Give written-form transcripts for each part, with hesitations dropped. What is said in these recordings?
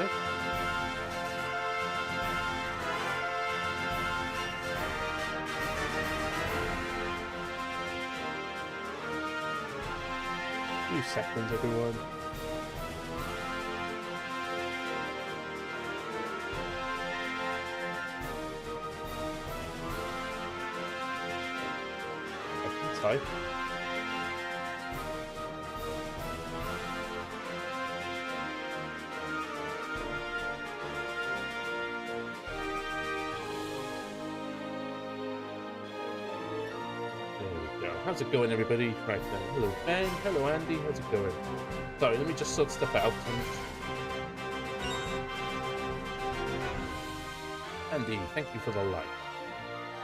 Okay. Few seconds, everyone. I can type. How's it going, everybody? Right now. Hello, Ben. Hello, Andy. How's it going? Sorry, let me just sort stuff out. Andy, thank you for the like.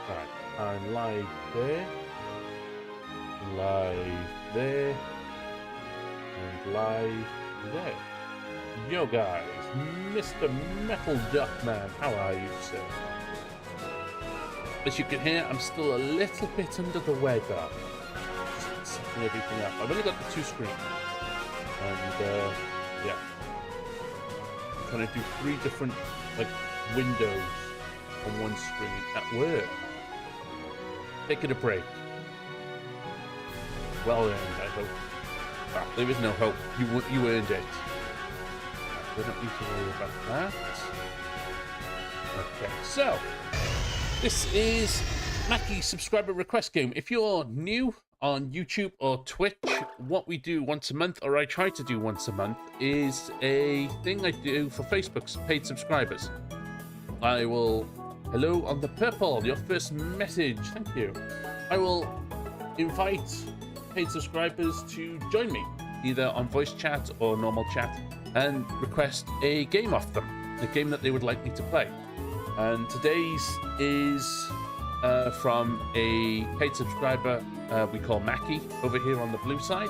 Right, I'm live there. Live there. And live there. Yo, guys. Mr. Metal Duckman, how are you, sir? As you can hear, I'm still a little bit under the weather. Just setting everything up. I've only got the 2 screens. And, yeah. I'm trying to do 3 different, like, windows on one screen at work. Taking a break. Well earned, I hope. Ah, there is no hope. You earned it. We don't need to worry about that. Okay, so... this is Mackie's subscriber request game. If you're new on YouTube or Twitch, what we do once a month, or I try to do once a month, is a thing I do for Facebook's paid subscribers. I will... hello on the purple, your first message, thank you. I will invite paid subscribers to join me, either on voice chat or normal chat, and request a game off them, a game that they would like me to play. And today's is from a paid subscriber we call Mackie over here on the blue side.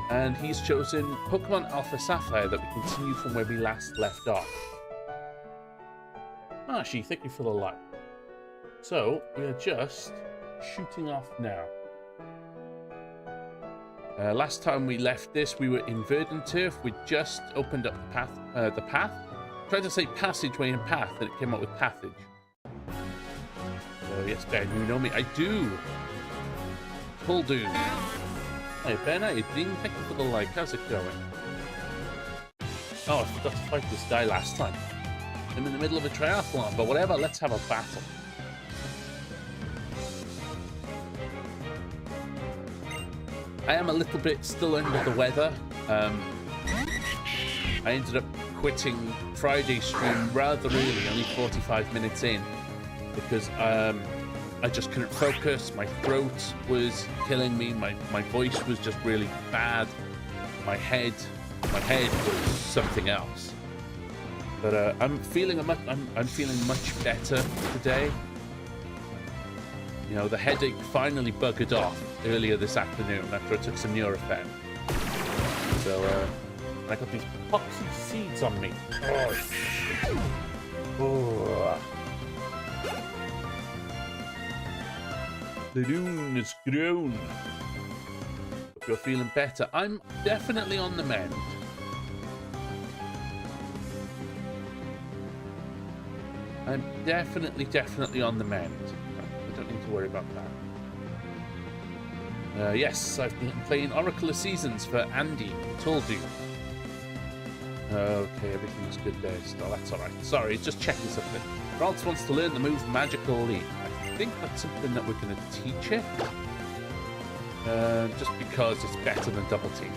And he's chosen Pokemon Alpha Sapphire that we continue from where we last left off. Marshy, thank you for the like. So, we are just shooting off now. Last time we left this, we were in Verdanturf. We just opened up the path. Tried to say passageway and path, and it came up with passage. Oh yes, Ben, you know me. I do. Full do. Hey Ben, how you doing? Thank you for the like. How's it going? Oh, I forgot to fight this guy last time. I'm in the middle of a triathlon, but whatever. Let's have a battle. I am a little bit still under the weather. I ended up quitting Friday stream rather early, only 45 minutes in, because I just couldn't focus. My throat was killing me. My voice was just really bad. My head was something else. But I'm feeling much better today. You know, the headache finally buggered off earlier this afternoon after I took some Nurofen. So I got these poxy seeds on me. Oh. The moon is grown. Hope you're feeling better. I'm definitely on the mend. I'm definitely on the mend. I don't need to worry about that. Yes, I've been playing Oracle of Seasons for Andy. Told you. Okay, everything's good there still. That's alright. Sorry, just checking something. Ralph wants to learn the move Magical Leap. I think that's something that we're going to teach it. Just because it's better than Double Team.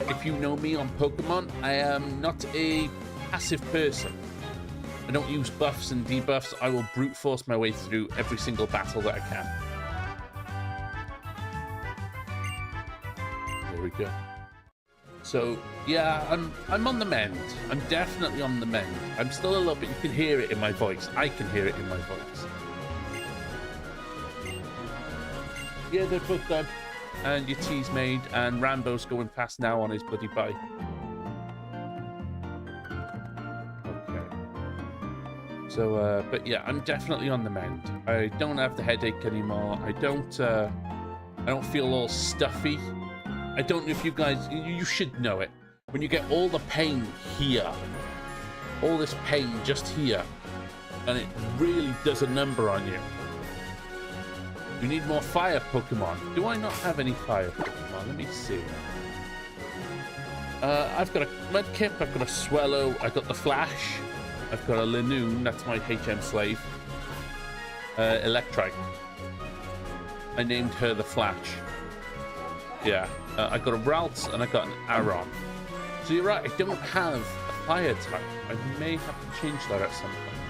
If you know me on Pokemon, I am not a passive person. I don't use buffs and debuffs. I will brute force my way through every single battle that I can. There we go. So yeah, I'm on the mend. I'm definitely on the mend. I'm still a little bit. You can hear it in my voice. I can hear it in my voice. Yeah, they're both done. And your tea's made, and Rambo's going past now on his bloody bike. Okay. So, but yeah, I'm definitely on the mend. I don't have the headache anymore. I don't feel all stuffy. I don't know if you guys, you should know it. when you get all the pain here, all this pain just here, and it really does a number on you. You need more fire Pokemon. Do I not have any fire Pokemon? Let me see. I've got a Mudkip, I've got a Swellow, I've got the Flash, I've got a Linoon, that's my HM slave. Electrike. I named her the Flash. Yeah. I got a Ralts and I got an Aron. So you're right, I don't have a fire type. I may have to change that at some point.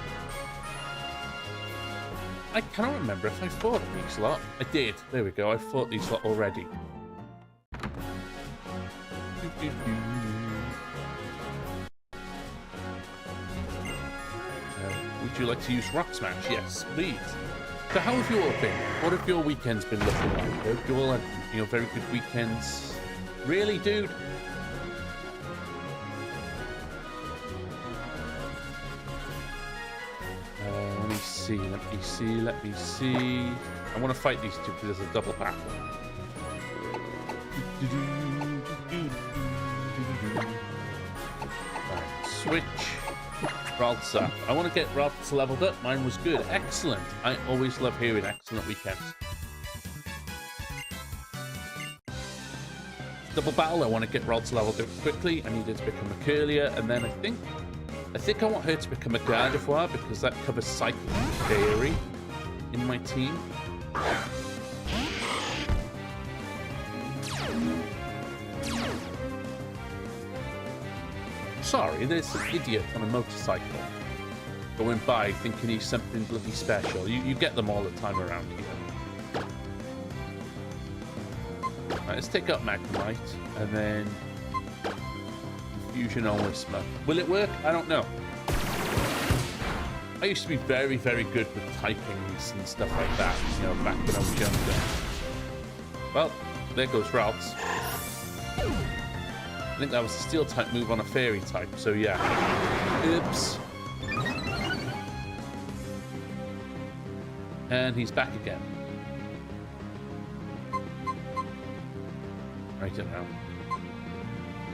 I cannot remember if I fought these lot. I did. There we go. I fought these lot already. Would you like to use Rock Smash? Yes, please. So how have you all been? What have your weekends been looking like? I hope you all had, very good weekends. Really, dude? Let me see. I want to fight these two because there's a double battle. Right, switch. Ralts up. I want to get Ralts leveled up. Mine was good. Excellent. I always love hearing excellent weekends. Double battle. I want to get Ralts leveled up quickly. I need it to become a Curlier, and then I think I want her to become a Gardevoir because that covers Psychic and Fairy in my team. Sorry, there's an idiot on a motorcycle going by thinking he's something bloody special. You get them all the time around here. Right, let's take up Magnemite and then Fusion on Whisper. Will it work? I don't know. I used to be very, very good with typings and stuff like that, back when I was younger. Well, there goes Ralts. I think that was a Steel type move on a Fairy type, so yeah. Oops. And he's back again. I don't know.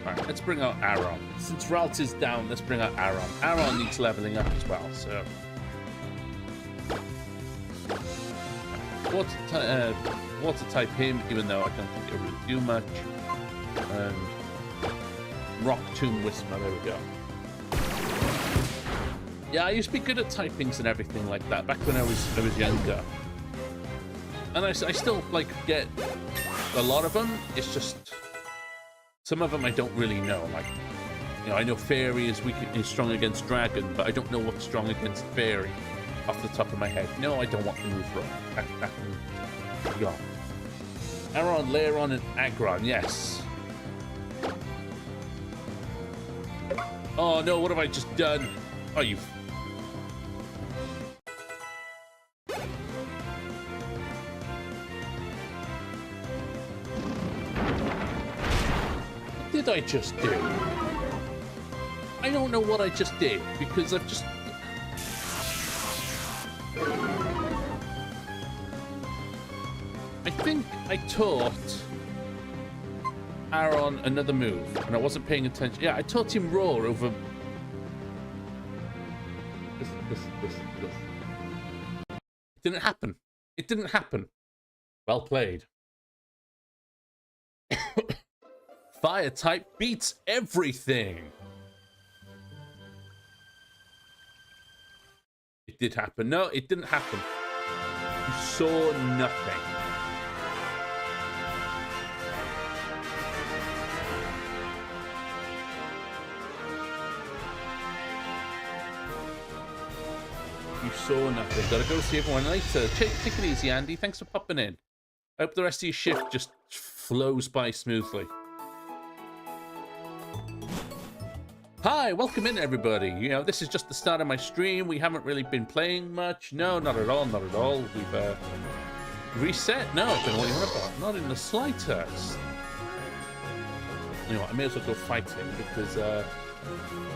Alright, let's bring out Aron. Since Ralts is down, let's bring out Aron. Aron needs leveling up as well, so... Water type him, even though I don't think it'll really do much. And Rock Tomb Whisper, there we go. Yeah, I used to be good at typings and everything like that back when I was younger. And I still, get a lot of them. It's just... Some of them I don't really know. I know Fairy is strong against Dragon, but I don't know what's strong against Fairy off the top of my head. No, I don't want to move Rock. That can go. Aron, Lairon, and Aggron, yes. Oh no, what have I just done? Oh, you... What did I just do? I don't know what I just did because I've just... I think I taught Aron another move and I wasn't paying attention. Yeah, I taught him Roar over... This. It didn't happen. It didn't happen. Well played. Fire type beats everything. It did happen. No, it didn't happen. You saw nothing. You saw nothing. Gotta go see everyone later. Take it easy, Andy. Thanks for popping in. I hope the rest of your shift just flows by smoothly. Hi, welcome in everybody. This is just the start of my stream. We haven't really been playing much. No, not at all, not at all. We've reset. No, I don't know what you want about. Not in the slightest. I may as well go fight him because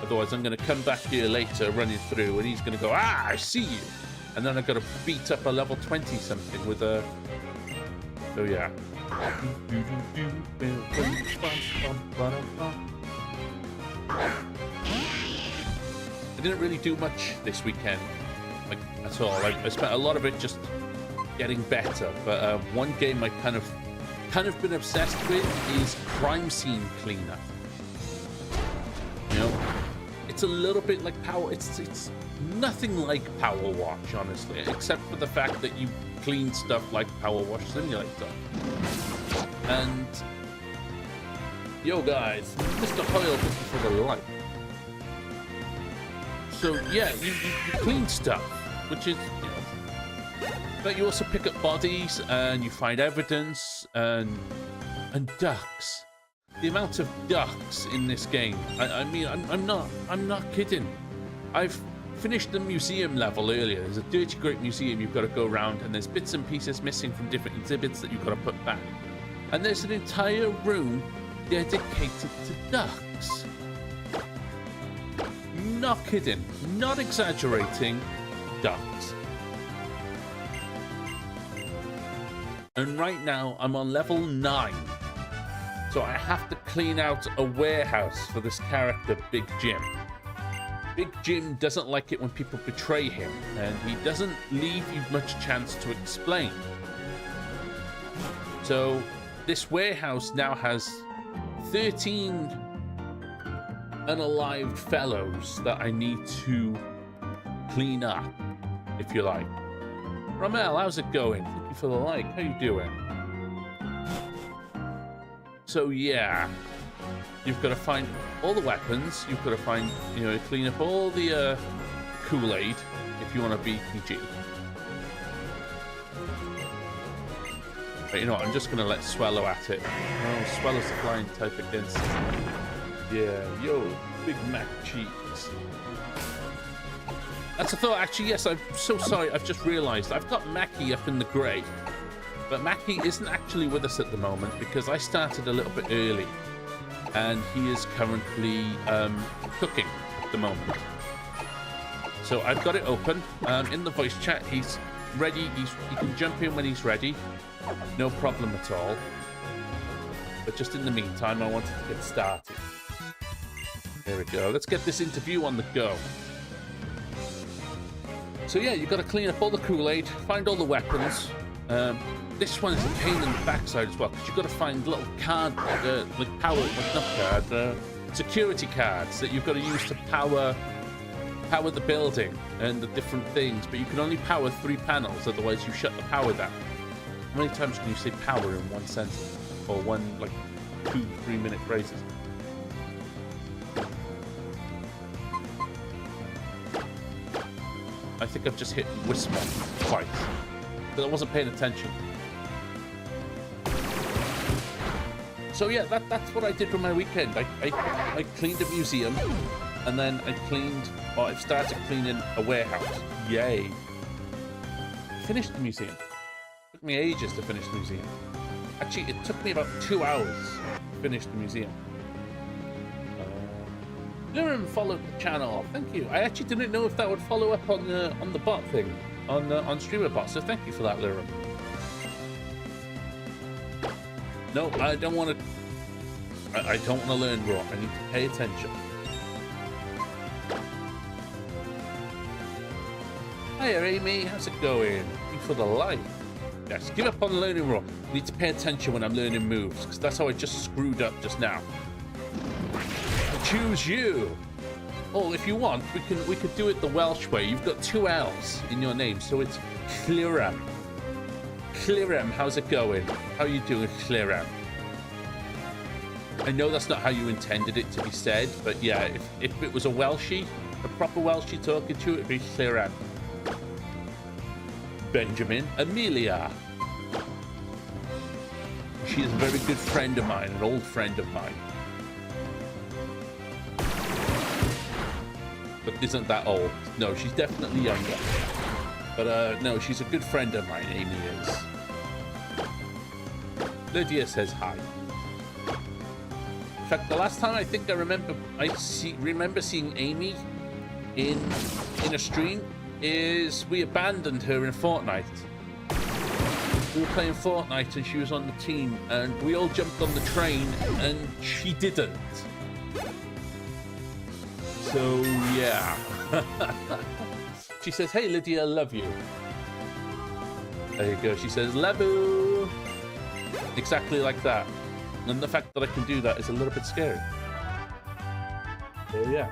otherwise I'm going to come back here later running through and he's going to go, I see you. And then I've got to beat up a level 20 something with a... So yeah. didn't really do much this weekend, like at all. I spent a lot of it just getting better. But one game I kind of been obsessed with is crime scene cleanup. You know, it's a little bit like Power. It's nothing like Power Wash, honestly, except for the fact that you clean stuff like Power Wash Simulator. And yo, guys, Mr. Hoyle, thank you for the like. So yeah, you clean stuff, which is, you know, but you also pick up bodies and you find evidence and ducks. The amount of ducks in this game, I mean, I'm not kidding. I've finished the museum level earlier. There's a dirty great museum you've got to go around, and there's bits and pieces missing from different exhibits that you've got to put back. And there's an entire room dedicated to ducks. Not kidding, not exaggerating, ducks. And right now I'm on level 9. So I have to clean out a warehouse for this character, Big Jim. Big Jim doesn't like it when people betray him, and he doesn't leave you much chance to explain. So this warehouse now has 13 unalived fellows that I need to clean up, if you like. Rommel, how's it going? Thank you for the like. How you doing? So yeah, you've got to find all the weapons. You've got to find, you know, clean up all the Kool-Aid if you want to be PG. But you know what? I'm just going to let Swallow at it. Oh, Swallow's the flying type against it. Yeah, yo, Big Mac cheese. That's a thought. Actually, yes, I'm so sorry. I've just realized I've got Mackie up in the grey. But Mackie isn't actually with us at the moment because I started a little bit early. And he is currently cooking at the moment. So I've got it open. In the voice chat, he's ready. He can jump in when he's ready. No problem at all. But just in the meantime, I wanted to get started. There we go. Let's get this interview on the go. So yeah, you've got to clean up all the Kool-Aid, find all the weapons. This one is a pain in the backside as well, because you've got to find little card, like power, like not card, security cards that you've got to use to power the building and the different things. But you can only power 3 panels, otherwise you shut the power down. How many times can you say power in one sentence, or one like 2-3 minute phrases? I think I've just hit whisper twice, but I wasn't paying attention. So yeah, that's what I did for my weekend. I cleaned a museum, and then I've started cleaning a warehouse. Yay! Finished the museum. Took me ages to finish the museum. Actually, it took me about 2 hours to finish the museum. Lirim followed the channel. Thank you. I actually didn't know if that would follow up on the bot thing on streamer bot. So thank you for that, Lirim. No, I don't want to. I don't want to learn raw. I need to pay attention. Hiya, Amy. How's it going? Thank you for the like. Yes, give up on learning raw. I need to pay attention when I'm learning moves, because that's how I just screwed up just now. Choose you. Oh, if you want, we could do it the Welsh way. You've got 2 L's in your name, so it's Clyrem. Clyrem, how's it going? How are you doing, Clyrem? I know that's not how you intended it to be said, but yeah, if it was a Welshie, a proper Welshie talking to you, it'd be Clyrem. Benjamin, Amelia. She is a very good friend of mine, an old friend of mine. But isn't that old? No, she's definitely younger. But no, she's a good friend of mine, Amy is. Lydia says hi. In fact, the last time I think I remember seeing Amy in a stream is we abandoned her in Fortnite. We were playing Fortnite and she was on the team, and we all jumped on the train and she didn't. So yeah. She says, hey, Lydia, love you. There you go. She says, love you. Exactly like that. And the fact that I can do that is a little bit scary. So, yeah.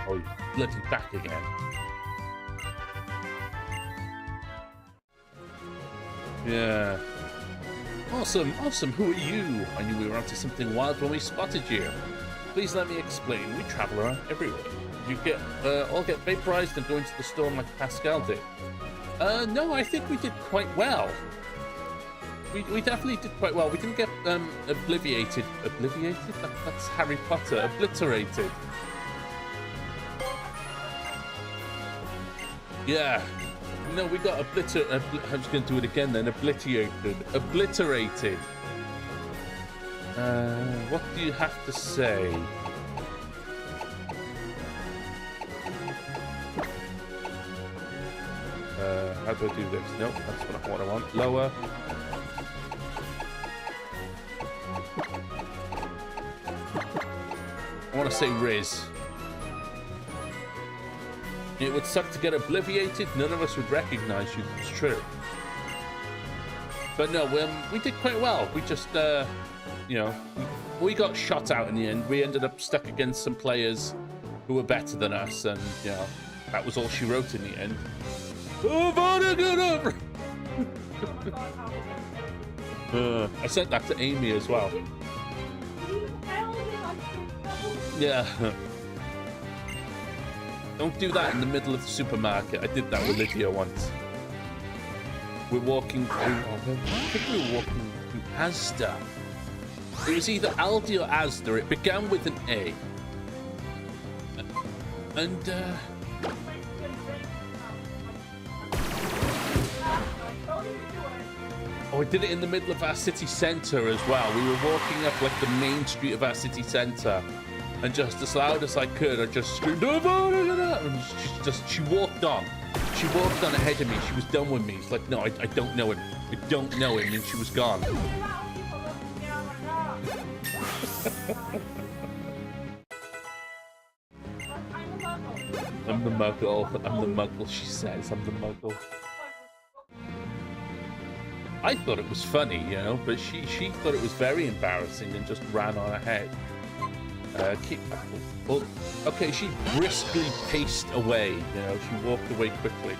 Oh, you're bloody back again. Yeah. Awesome, awesome. Who are you? I knew we were onto something wild when we spotted you. Please let me explain. We travel around everywhere. You all get vaporized and go into the storm like Pascal did. No, I think we did quite well. We definitely did quite well. We didn't get obliviated. Obliviated? That's Harry Potter. Obliterated. Yeah. No, we got obliterated. I was going to do it again then. Obliterated. Obliterated. What do you have to say? How do I do this? Nope, that's not what I want. Lower. I want to say Riz. It would suck to get obliviated. None of us would recognize you. It's true. But no, we did quite well. We just, you know, we got shot out in the end. We ended up stuck against some players who were better than us. And, you know, that was all she wrote in the end. I sent that to Amy as well. Yeah. Don't do that in the middle of the supermarket. I did that with Lydia once. We're walking through... I think we were walking through Asda. It was either Aldi or Asda. It began with an A. And, oh, I did it in the middle of our city centre as well. We were walking up like the main street of our city centre. And just as loud as I could, I just screamed, and she walked on. She walked on ahead of me. She was done with me. It's like, no, I don't know him. I don't know him. And she was gone. I'm the muggle. I'm the muggle, she says. I'm the muggle. I thought it was funny, you know, but she thought it was very embarrassing and just ran on ahead. Well, okay, she briskly paced away, you know, she walked away quickly.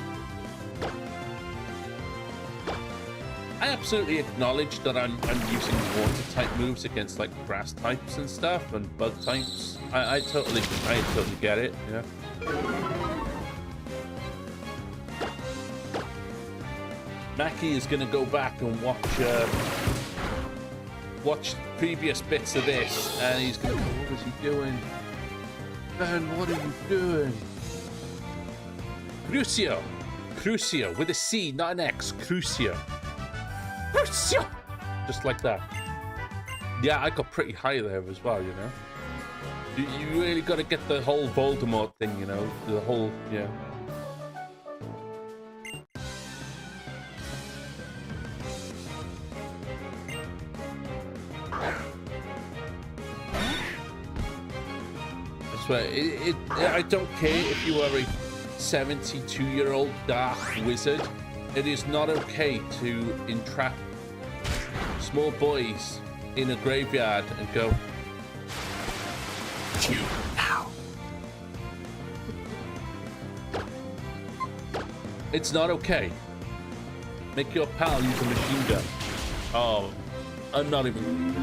I absolutely acknowledge that I'm using water type moves against like grass types and stuff and bug types. I totally get it, yeah. Mackie is gonna go back and watch previous bits of this, and he's gonna go, what was he doing? Ben, what are you doing? Crucio, with a C, not an X. Crucio. Just like that. Yeah, I got pretty high there as well, you know. You really got to get the whole Voldemort thing, you know, the whole, yeah. I don't care if you are a 72-year-old dark wizard. It is not okay to entrap small boys in a graveyard and go, you now. It's not okay. Make your pal use a machine gun. Oh, I'm not even...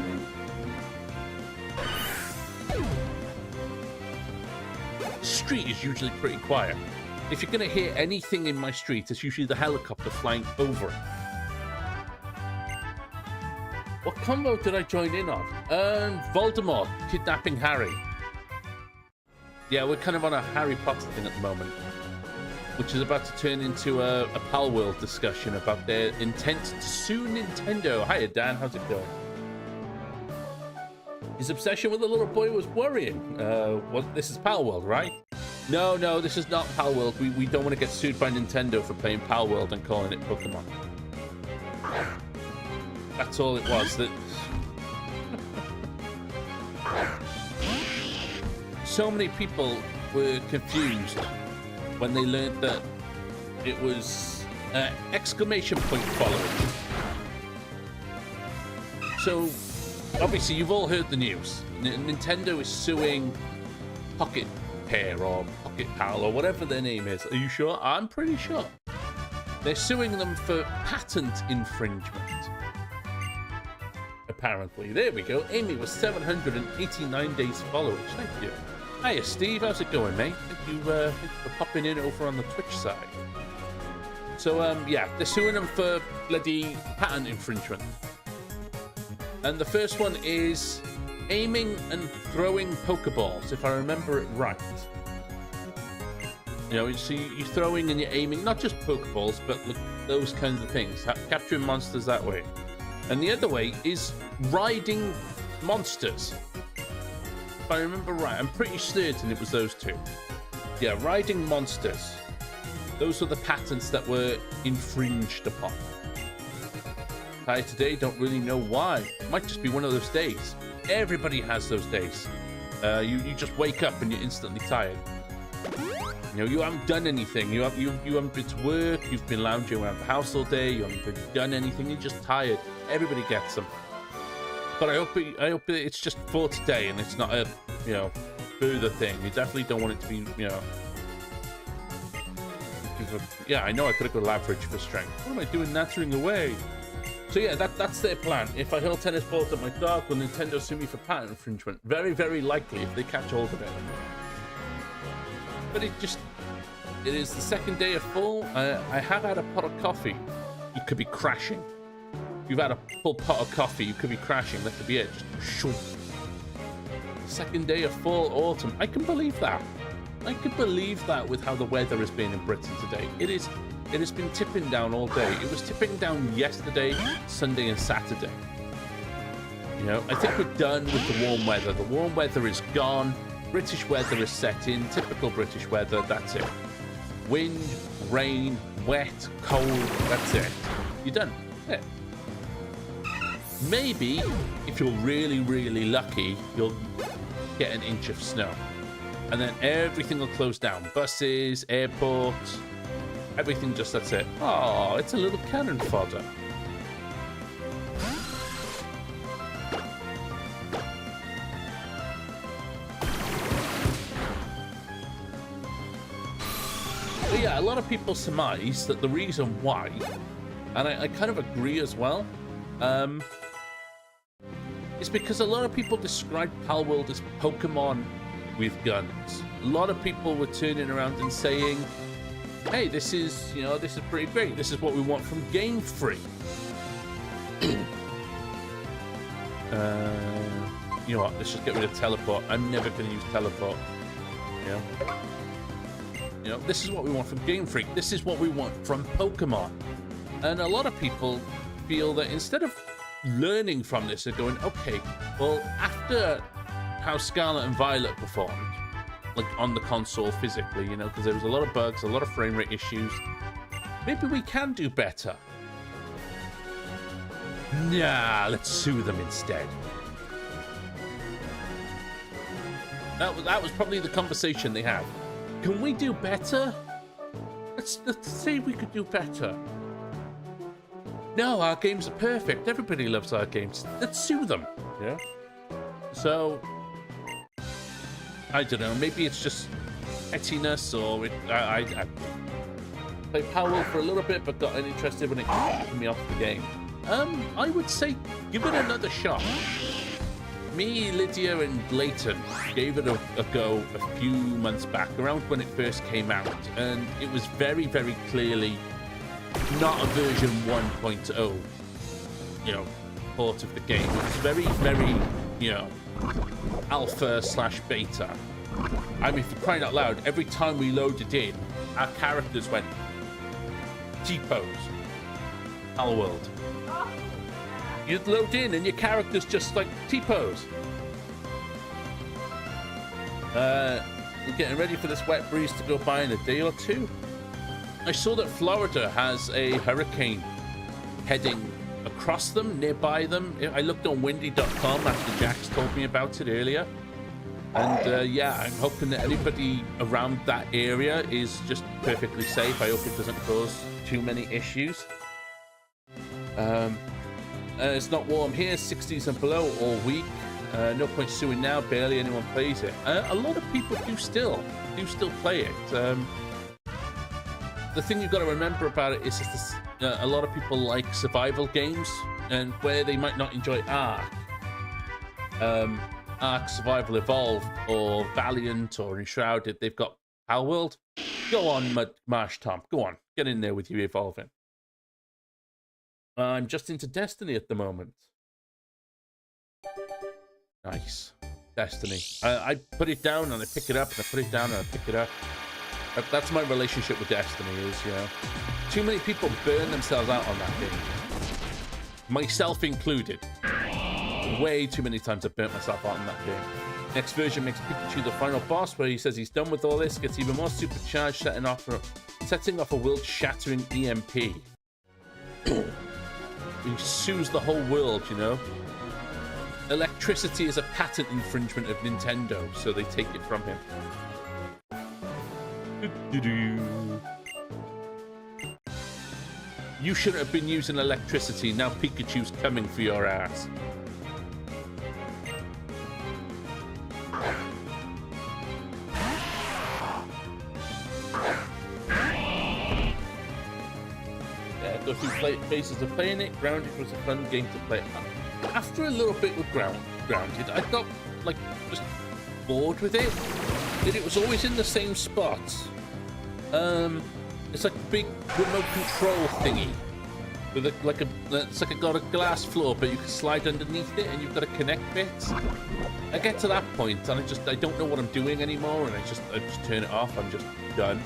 Street is usually pretty quiet. If you're going to hear anything in my street, it's usually the helicopter flying over it. What combo did I join in on? Voldemort kidnapping Harry. Yeah, we're kind of on a Harry Potter thing at the moment, which is about to turn into a Pal World discussion about their intent to sue Nintendo. Hiya, Dan. How's it going? His obsession with the little boy was worrying. This is Pal World, right? No, this is not Pal World. We don't want to get sued by Nintendo for playing Pal World and calling it Pokemon. That's all it was. So many people were confused when they learned that it was exclamation point following. So, obviously, you've all heard the news. Nintendo is suing Pocket Pair or Pocket Pal or whatever their name is. Are you sure? I'm pretty sure. They're suing them for patent infringement. Apparently. There we go. Amy was 789 days followers. Thank you. Hiya, Steve. How's it going, mate? Thank you for popping in over on the Twitch side. So, yeah, they're suing them for bloody patent infringement. And the first one is aiming and throwing Pokeballs, if I remember it right. You know, so you're throwing and you're aiming, not just Pokeballs, but those kinds of things. Capturing monsters that way. And the other way is riding monsters. If I remember right, I'm pretty certain it was those two. Yeah, riding monsters. Those were the patents that were infringed upon. Today, don't really know why. It might just be one of those days. Everybody has those days. You just wake up and you're instantly tired. You know, you haven't done anything. You haven't been to work. You've been lounging around the house all day. You haven't done anything. You're just tired. Everybody gets them. But I hope it's just for today and it's not a further thing. You definitely don't want it to be Yeah, I know I could have got average for strength. What am I doing nattering away? So yeah, that's their plan. If I hurl tennis balls at my dog, will Nintendo sue me for patent infringement? Very, very likely if they catch hold of it. But it is the second day of fall. I have had a pot of coffee. You could be crashing. If you've had a full pot of coffee, you could be crashing. That could be it. Just shoot. Second day of fall, autumn. I can believe that. I can believe that with how the weather has been in Britain today. It has been tipping down all day. It was tipping down yesterday, Sunday, and Saturday. You know, I think we're done with the warm weather. The warm weather is gone. British weather is set in. Typical British weather. That's it. Wind, rain, wet, cold. That's it. You're done. That's it. Maybe, if you're really, really lucky, you'll get an inch of snow. And then everything will close down. Buses, airports, everything just, that's it. Oh, it's a little cannon fodder. But yeah, a lot of people surmise that the reason why, and I kind of agree as well, is because a lot of people describe Palworld as Pokemon with guns. A lot of people were turning around and saying, hey, this is pretty great. This is what we want from Game Freak. You know what? Let's just get rid of teleport. I'm never going to use teleport. You know, this is what we want from Game Freak. This is what we want from Pokemon. And a lot of people feel that instead of learning from this, they're going, okay, well, after how Scarlet and Violet performed, like on the console physically, you know, because there was a lot of bugs, a lot of frame rate issues. Maybe we can do better. Nah, let's sue them instead. That was probably the conversation they had. Can we do better? Let's see if we could do better. No, our games are perfect. Everybody loves our games. Let's sue them. Yeah. So I don't know. Maybe it's just pettiness, or I played Palworld for a little bit, but got uninterested when it took me off the game. I would say give it another shot. Me, Lydia, and Leighton gave it a go a few months back, around when it first came out, and it was very, very clearly not a version 1.0, you know, port of the game. It was very, very, you know, alpha/beta. I mean, for crying out loud, every time we loaded in, our characters went T-pose. Palworld. You'd load in and your characters just like T-pose. We're getting ready for this wet breeze to go by in a day or two. I saw that Florida has a hurricane heading across them, nearby them. I looked on windy.com after Jax told me about it earlier. And yeah, I'm hoping that anybody around that area is just perfectly safe. I hope it doesn't cause too many issues. It's not warm here, 60s and below all week. No point suing now, barely anyone plays it. A lot of people do still play it. The thing you've got to remember about it is a lot of people like survival games, and where they might not enjoy Ark, Survival Evolved, or Valiant, or Enshrouded, they've got Pal World. Go on, Marsh Tom, go on, get in there with you evolving. I'm just into Destiny at the moment. Nice. Destiny. I put it down and I pick it up, and I put it down and I pick it up. That's my relationship with Destiny, is, you know, too many people burn themselves out on that game. Myself included. Way too many times I've burnt myself out on that game. Next version makes Pikachu the final boss, where he says he's done with all this, gets even more supercharged, setting off a world-shattering EMP. He sues the whole world, you know. Electricity is a patent infringement of Nintendo, so they take it from him. You shouldn't have been using electricity. Now Pikachu's coming for your ass. Yeah, go through phases of playing it. Grounded was a fun game to play. After a little bit with Grounded, I got like just bored with it. It was always in the same spot. It's like a big remote control thingy with it's like got a glass floor, but you can slide underneath it, and you've got to connect bits. I get to that point, and I don't know what I'm doing anymore, and I just turn it off. I'm just done.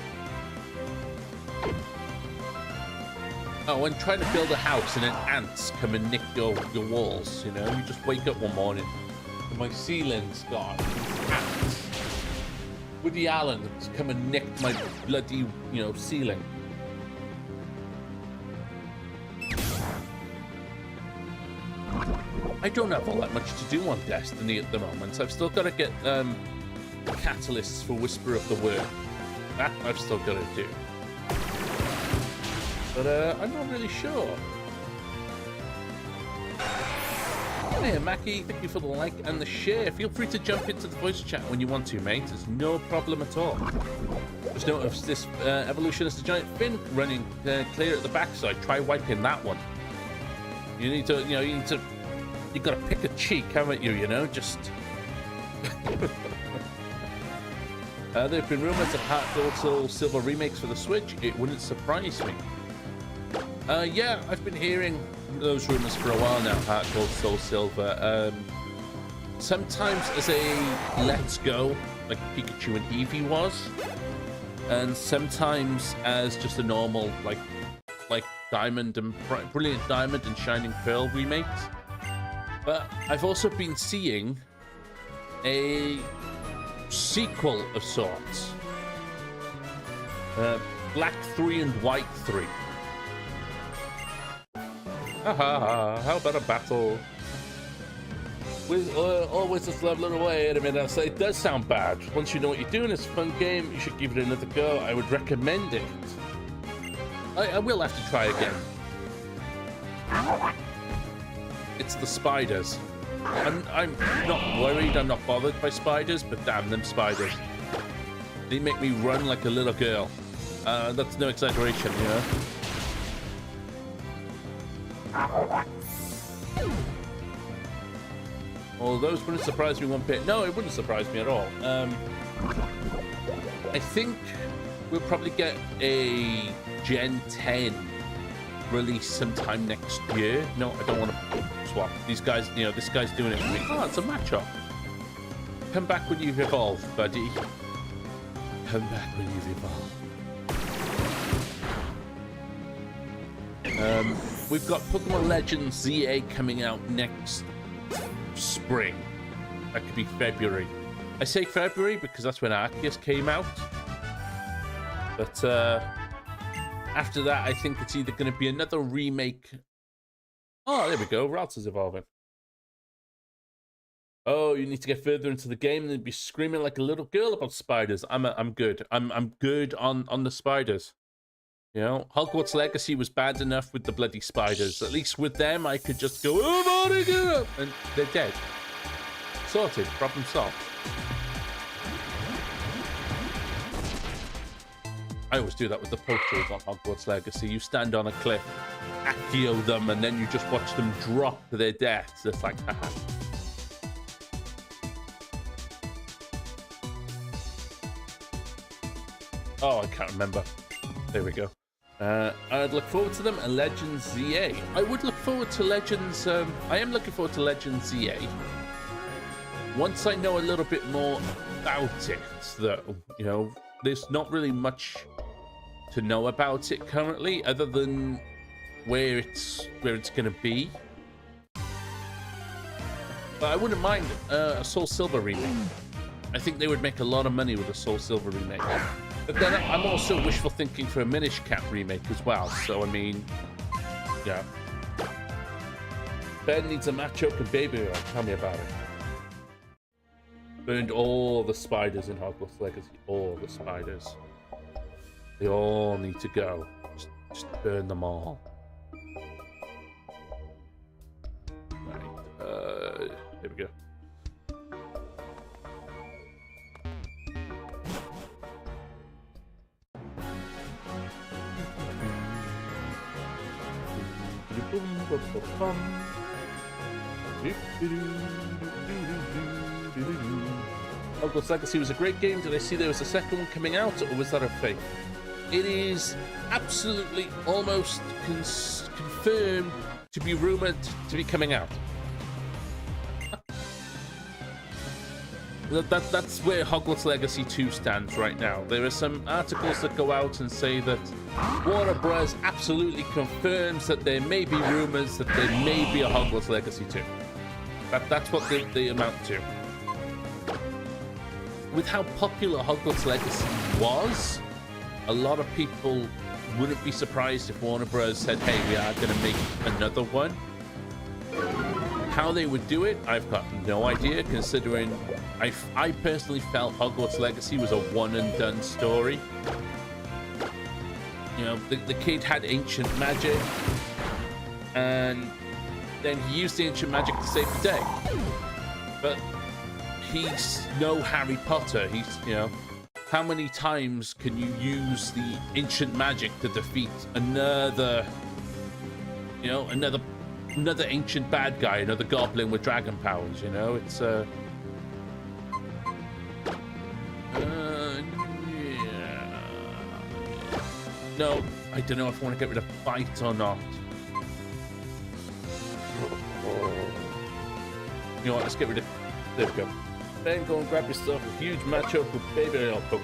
Oh, and trying to build a house and then ants come and nick your walls, you know? You just wake up one morning and my ceiling's gone. Ants. Woody Allen has come and nicked my bloody, you know, ceiling. I don't have all that much to do on Destiny at the moment. I've still got to get catalysts for Whisper of the Word. That I've still got to do. But I'm not really sure. Hey, Mackie, thank you for the like and the share. Feel free to jump into the voice chat when you want to, mate. There's no problem at all. Just notice this evolutionist giant fin running clear at the backside. Try wiping that one. You need to, you got to pick a cheek, haven't you? You know, just. There have been rumors of Heart Gold Soul Silver remakes for the Switch. It wouldn't surprise me. Yeah, I've been hearing those rumors for a while now, Heart Gold, Soul Silver. Sometimes as a let's go, like Pikachu and Eevee was, and sometimes as just a normal, like Diamond and Brilliant Diamond and Shining Pearl remakes. But I've also been seeing a sequel of sorts. Black 3 and White 3. Haha, how about a battle? With all wizards leveling away in a minute. So it does sound bad. Once you know what you're doing, it's a fun game. You should give it another go. I would recommend it. I will have to try again. It's the spiders. I'm not worried. I'm not bothered by spiders, but damn them spiders. They make me run like a little girl. That's no exaggeration, you know. Well, those wouldn't surprise me one bit. No, it wouldn't surprise me at all. I think we'll probably get a Gen 10 release sometime next year. No, I don't want to swap. These guys, you know, this guy's doing it for me. Oh, it's a matchup. Come back when you've evolved, buddy. Come back when you've evolved. We've got Pokemon Legends ZA coming out next spring. That could be February. I say February because that's when Arceus came out. But after that, I think it's either going to be another remake Oh, there we go. Ralts is evolving. Oh, you need to get further into the game and be screaming like a little girl about spiders. I'm good. I'm good on the spiders. You know, Hogwarts Legacy was bad enough with the bloody spiders. At least with them, I could just go, oh my God, and they're dead. Sorted. Problem solved. I always do that with the poachers on Hogwarts Legacy. You stand on a cliff, accio them, and then you just watch them drop to their deaths. It's like, haha. Oh, I can't remember. There we go. I'd look forward to them and Legends ZA. I would look forward to Legends. I am looking forward to Legends ZA. Once I know a little bit more about it, though, you know, there's not really much to know about it currently, other than where it's going to be. But I wouldn't mind a Soul Silver remake. I think they would make a lot of money with a Soul Silver remake. But then I'm also wishful thinking for a Minish Cap remake as well. So, I mean, yeah. Ben needs a Machoke and Baby. Tell me about it. Burned all the spiders in Hogwarts Legacy. All the spiders. They all need to go. Just burn them all. Right. There we go. Hogwarts Legacy was a great game. Did I see there was a second one coming out, or was that a fake? It is absolutely almost confirmed to be rumored to be coming out. That's where Hogwarts Legacy 2 stands right now. There are some articles that go out and say that Warner Bros. Absolutely confirms that there may be rumors that there may be a Hogwarts Legacy 2. That's what they amount to. With how popular Hogwarts Legacy was, a lot of people wouldn't be surprised if Warner Bros. Said, hey, we are going to make another one. How they would do it, I've got no idea, considering I personally felt Hogwarts Legacy was a one-and-done story. You know, the kid had ancient magic, and then he used the ancient magic to save the day. But he's no Harry Potter. He's, you know, how many times can you use the ancient magic to defeat another, you know, another ancient bad guy, another goblin with dragon powers, you know? It's, yeah. No, I don't know if I want to get rid of Fight or not. You know what, let's get rid of... There we go. Ben, go and grab yourself a huge matchup with Baby Ale Coke.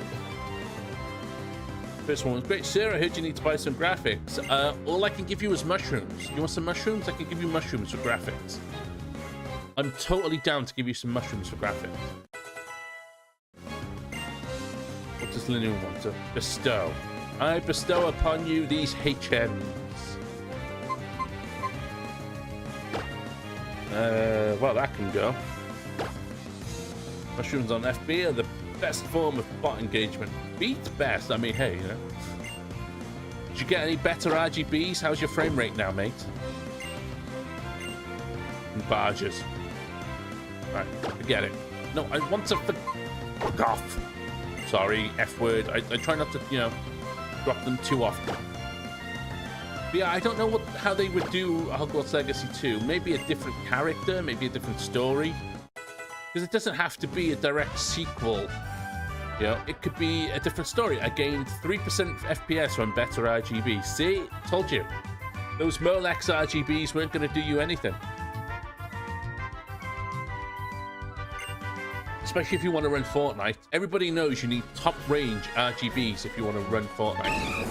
First one was great. Sarah, I heard you need to buy some graphics. All I can give you is mushrooms. You want some mushrooms? I can give you mushrooms for graphics. I'm totally down to give you some mushrooms for graphics. What does Linian want to bestow? I bestow upon you these HMs. Well, that can go. Mushrooms on FB are the best form of bot engagement. Beat best. I mean, hey, you know. Did you get any better RGBs? How's your frame rate now, mate? And barges. Right, forget it. No, I want to fuck off. Sorry, F word. I try not to, you know, drop them too often. But yeah, I don't know how they would do Hogwarts Legacy 2. Maybe a different character, maybe a different story. Because it doesn't have to be a direct sequel. You know, it could be a different story. I gained 3% FPS on better RGB. See? Told you. Those Molex RGBs weren't going to do you anything. Especially if you want to run Fortnite. Everybody knows you need top range RGBs if you want to run Fortnite.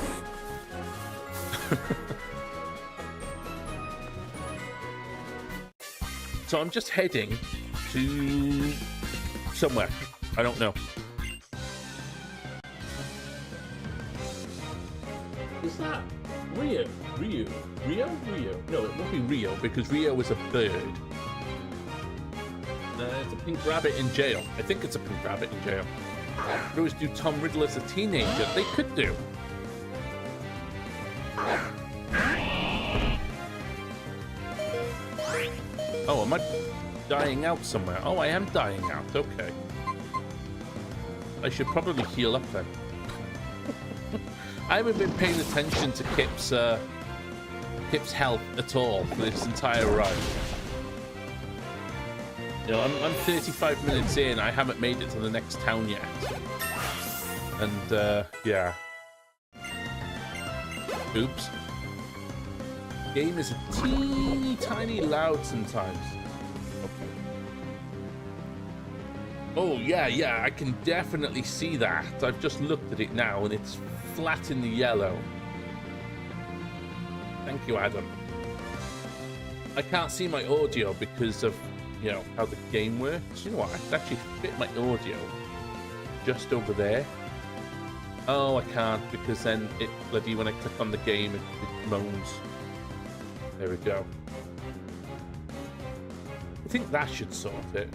So I'm just heading to somewhere. I don't know. Is that Rio. No, it won't be Rio because Rio is a bird. It's a pink rabbit in jail. I think it's a pink rabbit in jail. Could always do Tom Riddle as a teenager. They could do. Oh, am I dying out somewhere? Oh, I am dying out. Okay. I should probably heal up then. I haven't been paying attention to Kip's health at all for this entire ride. You know, I'm 35 minutes in. I haven't made it to the next town yet. And, yeah. Oops. Game is a teeny tiny loud sometimes. Okay. Oh, yeah, I can definitely see that. I've just looked at it now, and it's flat in the yellow. Thank you, Adam. I can't see my audio because of, you know, how the game works. You know what? I can actually fit my audio just over there. Oh, I can't because then it bloody, when I click on the game, it moans. There we go. I think that should sort it.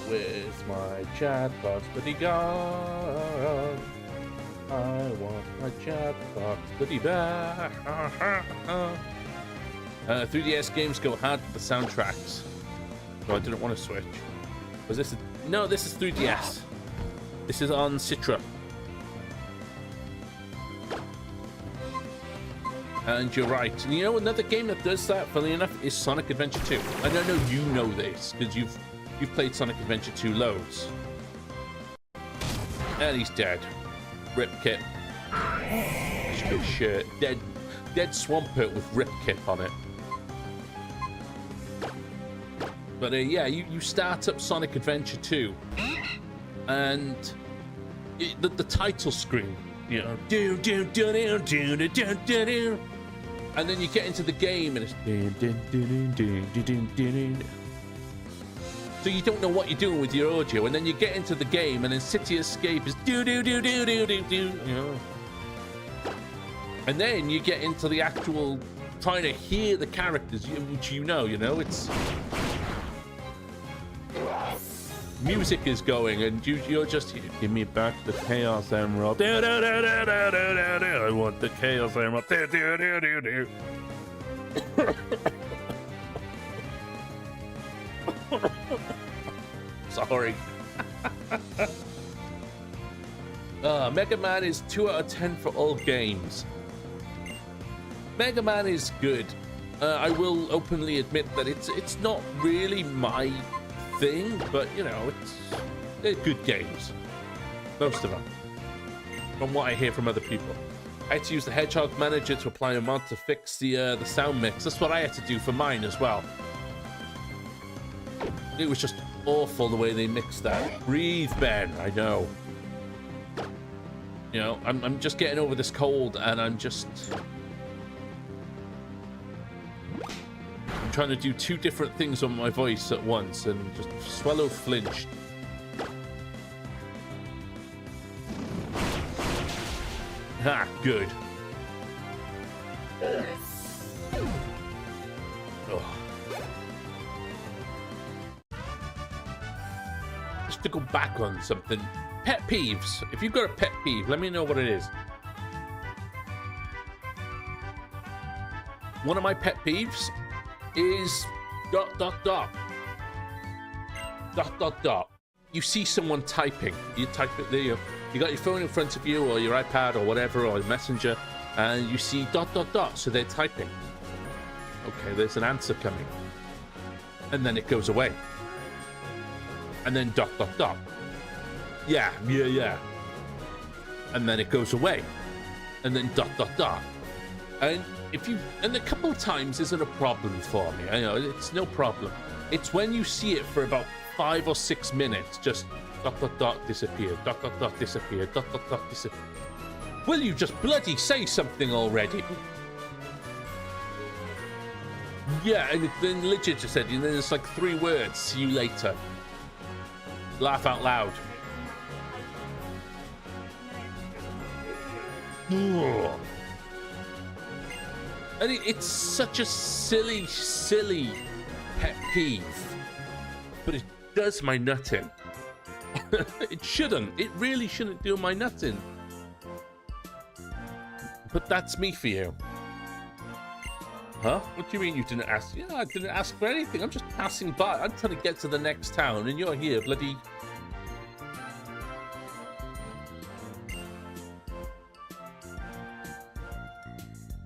Where's my chatbot bloody gone? I want my chatbot bloody back. 3DS games go hard with the soundtracks. No, I didn't want to switch. Was this? No, this is 3DS. This is on Citra. And you're right. And you know, another game that does that, funnily enough, is Sonic Adventure 2. I don't know you know this, because you've played Sonic Adventure 2 loads. And he's dead. Rip Kip. Good shirt. Dead Swampert with Rip Kip on it. But yeah, you start up Sonic Adventure 2, and the title screen, you know, do do do do do do do do do, and then you get into the game and it's do do do do do do do. So you don't know what you're doing with your audio, and then you get into the game and then City Escape is do do do do do do do, you know, and then you get into the actual trying to hear the characters, which you know, it's. Music is going, and you're just here. Give me back the Chaos Emerald. I want the Chaos Emerald. Sorry. Mega Man is 2 out of 10 for all games. Mega Man is good. I will openly admit that it's not really my thing, but you know, they're good games, most of them, from what I hear from other people. I had to use the Hedgehog Manager to apply a mod to fix the sound mix. That's what I had to do for mine as well. It was just awful the way they mixed that. Breathe, Ben. I know. You know, I'm just getting over this cold, and I'm trying to do 2 different things on my voice at once, and just swallow flinched. Ha, good. Oh. Just to go back on something. Pet peeves. If you've got a pet peeve, let me know what it is. One of my pet peeves is ... You see someone typing. You type it there. You got your phone in front of you, or your iPad, or whatever, or Messenger, and you see ... So they're typing. Okay, there's an answer coming, and then it goes away, and then ... Yeah, and then it goes away, and then ... And and a couple of times isn't a problem for me. I know it's no problem. It's when you see it for about 5 or 6 minutes, just ... disappear, ... disappear, ... disappear. Will you just bloody say something already? Yeah, and then legit just said, and then it's like 3 words. See you later. Laugh out loud. And it's such a silly, silly pet peeve, but it does my nut in. It shouldn't. It really shouldn't do my nut in. But that's me for you. Huh? What do you mean you didn't ask? Yeah, I didn't ask for anything. I'm just passing by. I'm trying to get to the next town, and you're here, bloody...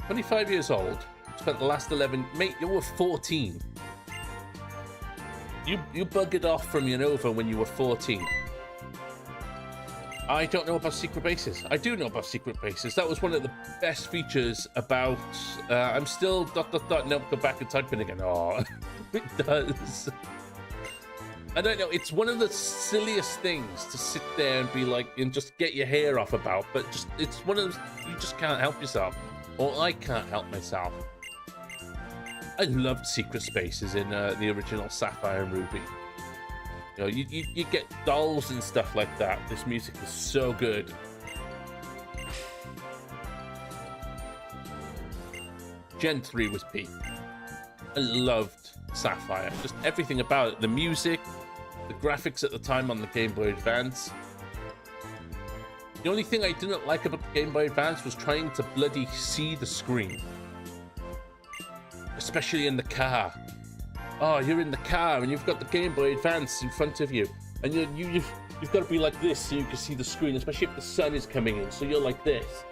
"25 years old. Spent the last 11... Mate, you were 14. You buggered off from Unova when you were 14. I don't know about secret bases. I do know about secret bases. That was one of the best features about... I'm still... ... No, go back and type in again. Oh, it does. I don't know. It's one of the silliest things to sit there and be like... and just get your hair off about. But just it's one of those... You just can't help yourself. Or I can't help myself. I loved secret spaces in the original Sapphire and Ruby. You know, you get dolls and stuff like that. This music is so good. Gen 3 was peak. I loved Sapphire. Just everything about it. The music, the graphics at the time on the Game Boy Advance. The only thing I didn't like about the Game Boy Advance was trying to bloody see the screen. Especially in the car. Oh, you're in the car and you've got the Game Boy Advance in front of you. And you've got to be like this so you can see the screen, especially if the sun is coming in. So you're like this.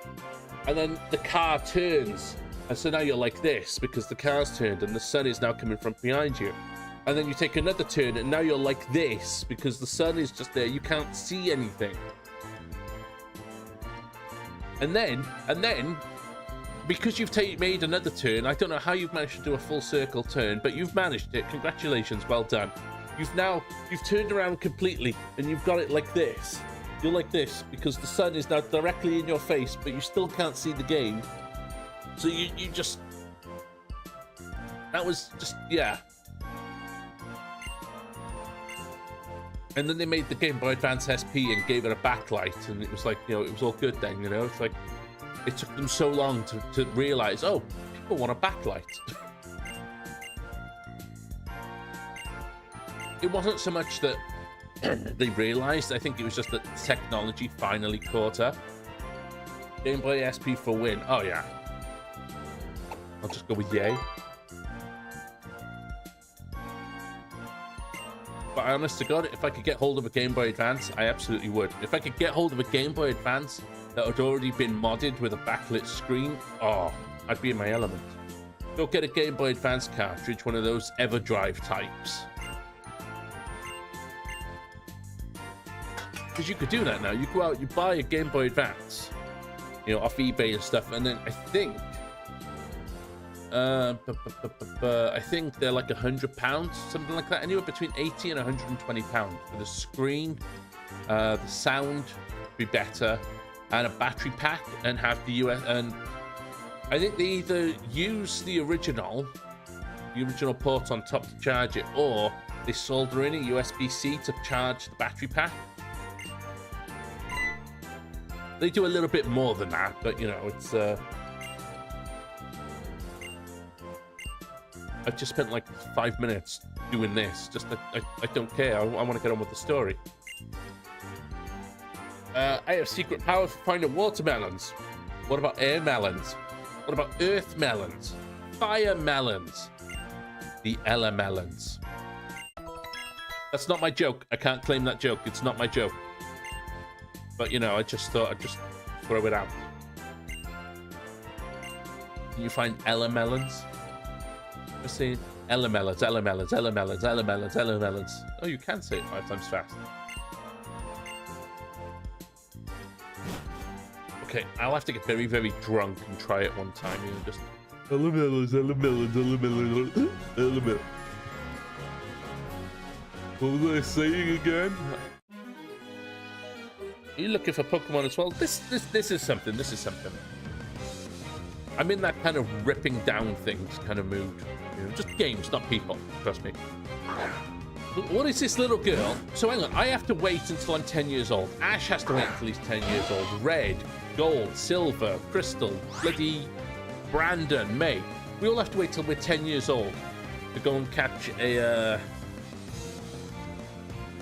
And then the car turns. And so now you're like this because the car's turned and the sun is now coming from behind you. And then you take another turn and now you're like this because the sun is just there. You can't see anything. And then, because you've made another turn, I don't know how you've managed to do a full circle turn, but you've managed it. Congratulations, well done. You've turned around completely, and you've got it like this. You're like this, because the sun is now directly in your face, but you still can't see the game. So you just... That was just, yeah. And then they made the Game Boy Advance SP and gave it a backlight, and it was like, you know, it was all good then, you know? It's like, it took them so long to realize, oh, people want a backlight. It wasn't so much that they realized, I think it was just that technology finally caught up. Game Boy SP for win. Oh, yeah. I'll just go with yay. But honest to God, if I could get hold of a Game Boy Advance, I absolutely would. If I could get hold of a Game Boy Advance that had already been modded with a backlit screen, oh, I'd be in my element. Go get a Game Boy Advance cartridge, one of those EverDrive types. Because you could do that now. You go out, you buy a Game Boy Advance, you know, off eBay and stuff, and then I think they're like £100, something like that. Anywhere between £80 and £120 for the screen, the sound be better, and a battery pack, and have the US. And I think they either use the original port on top to charge it, or they solder in a USB-C to charge the battery pack. They do a little bit more than that, but you know, it's I've just spent like 5 minutes doing this. Just I don't care. I want to get on with the story. I have secret power for finding watermelons. What about air melons? What about earth melons? Fire melons? The Ella melons. That's not my joke. I can't claim that joke. It's not my joke. But you know, I just thought I'd just throw it out. Can you find Ella melons? Let's see. Ella melons, Ella melons, Ella melons, Ella melons, Ella melons. Oh, you can say it 5 times fast. Okay, I'll have to get very, very drunk and try it one time. You know, just Ella melons, Ella melons, Ella melons, Ella melons. What was I saying again? Are you looking for Pokemon as well? This is something. This is something. I'm in that kind of ripping down things kind of mood. You know, just games, not people. Trust me. What is this little girl? So hang on, I have to wait until I'm 10 years old. Ash has to wait until he's 10 years old. Red Gold, Silver, Crystal, bloody Brandon, May. We all have to wait till we're 10 years old to go and catch a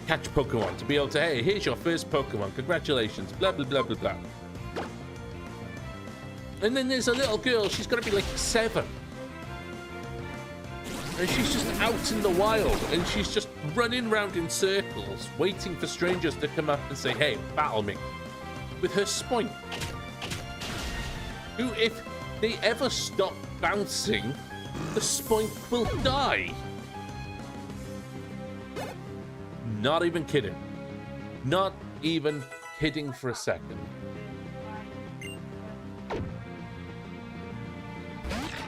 Pokemon, to be able to, hey, here's your first Pokemon, congratulations, blah blah blah blah blah. And then there's a little girl, she's got to be like 7, and she's just out in the wild, and she's just running around in circles waiting for strangers to come up and say, hey, battle me, with her Spoink, who, if they ever stop bouncing, the Spoink will die. Not even kidding. Not even kidding for a second.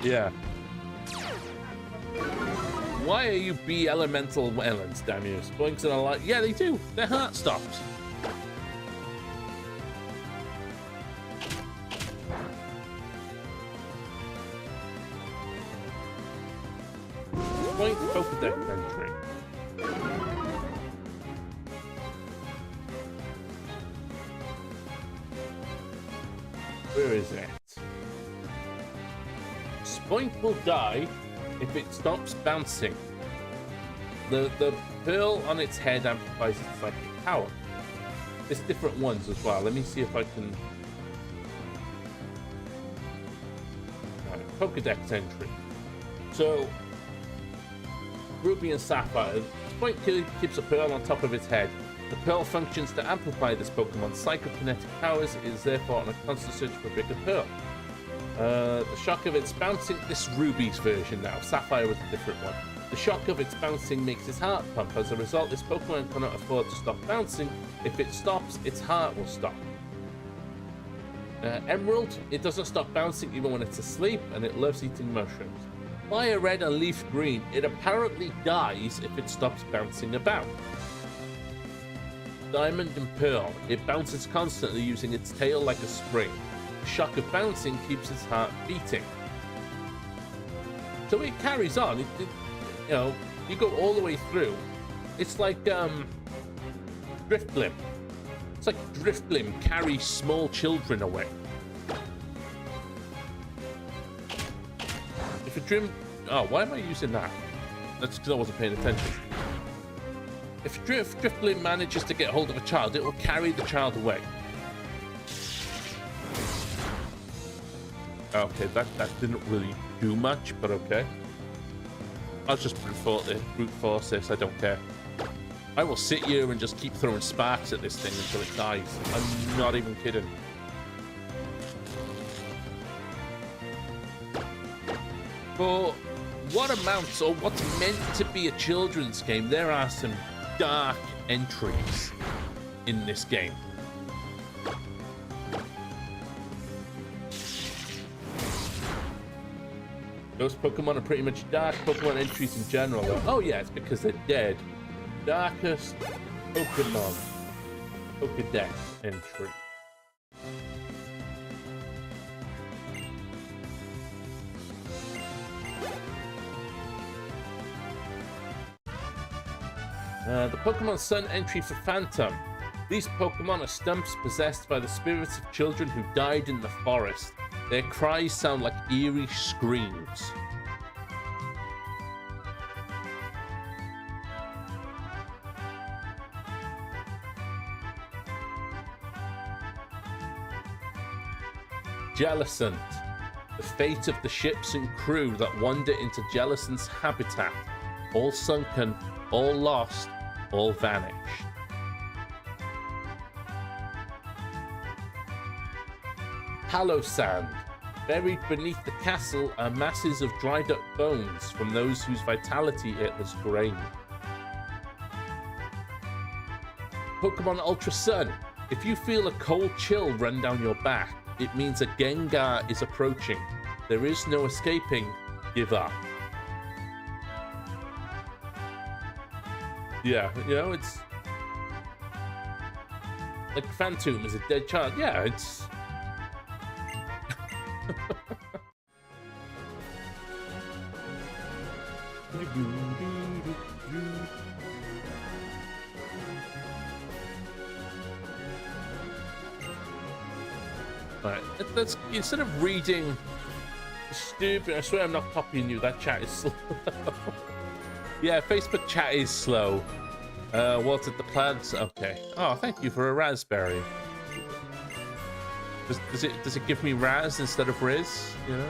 Yeah. Why are you B elemental wetlands, damn you? Spoinks are like, yeah, they do. Their heart stops. Spoink Pokedex entry. Where is it? Spoink will die if it stops bouncing. The pearl on its head amplifies its psychic power. There's different ones as well. Let me see if I can... Right, Pokedex entry. So, Ruby and Sapphire. Spoink keeps a pearl on top of its head. The pearl functions to amplify this Pokemon's psychokinetic powers. It is therefore on a constant search for a bigger pearl. The shock of its bouncing, this Ruby's version now, Sapphire was a different one. The shock of its bouncing makes its heart pump. As a result, this Pokemon cannot afford to stop bouncing. If it stops, its heart will stop. Emerald, it doesn't stop bouncing even when it's asleep, and it loves eating mushrooms. Fire Red and Leaf Green, it apparently dies if it stops bouncing about. Diamond and Pearl, it bounces constantly using its tail like a spring. The shock of bouncing keeps its heart beating. So it carries on. You know, you go all the way through. It's like Driftblim. It's like Driftblim carries small children away. If a Dream... Oh, why am I using that? That's because I wasn't paying attention. If Driftblim manages to get hold of a child, it will carry the child away. Okay, that didn't really do much, but okay. I'll just brute force this, I don't care. I will sit here and just keep throwing sparks at this thing until it dies. I'm not even kidding. For what amounts, or what's meant to be a children's game, there are some dark entries in this game. Those Pokemon are pretty much dark Pokemon entries in general. Oh yeah, it's because they're dead. Darkest Pokemon Pokedex entry. The Pokemon Sun entry for Phantom. These Pokemon are stumps possessed by the spirits of children who died in the forest. Their cries sound like eerie screams. Jellicent. The fate of the ships and crew that wander into Jellicent's habitat. All sunken, all lost, all vanished. Palossand. Buried beneath the castle are masses of dried up bones from those whose vitality it has drained. Pokemon Ultra Sun. If you feel a cold chill run down your back, it means a Gengar is approaching. There is no escaping. Give up. Yeah, you know, it's like Phantom is a dead child. Yeah, it's Right, let's instead of reading stupid. I swear I'm not copying you. That chat is slow. Yeah, Facebook chat is slow. Watered the plants. Okay. Oh, thank you for a raspberry. Does it give me Raz instead of Riz? You know?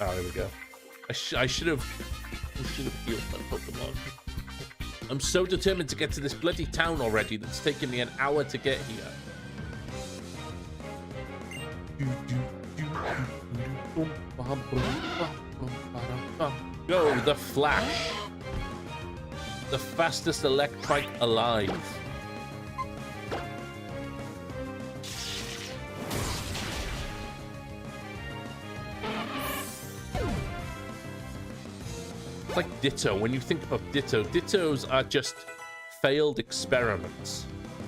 Oh, there we go. I should have healed my Pokemon. I'm so determined to get to this bloody town already that's taken me an hour to get here. Go, the Flash. The fastest Electrike alive. It's like Ditto. When you think about Dittos are just failed experiments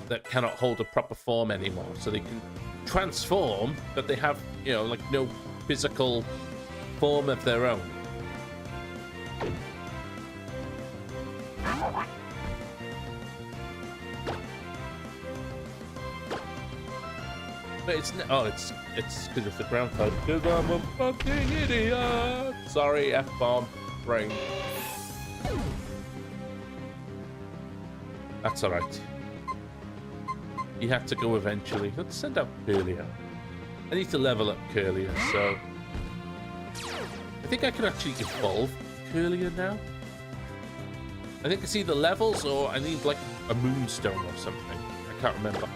that cannot hold a proper form anymore. So they can transform, but they have, you know, like no physical form of their own. But it's because of the ground type. Because I'm a fucking idiot. Sorry, F-bomb. Brain. That's alright. You have to go eventually. Let's send out Curlier. I need to level up Curlier, so I think I can actually evolve Curlier now. I think it's either levels or I need like a moonstone or something. I can't remember.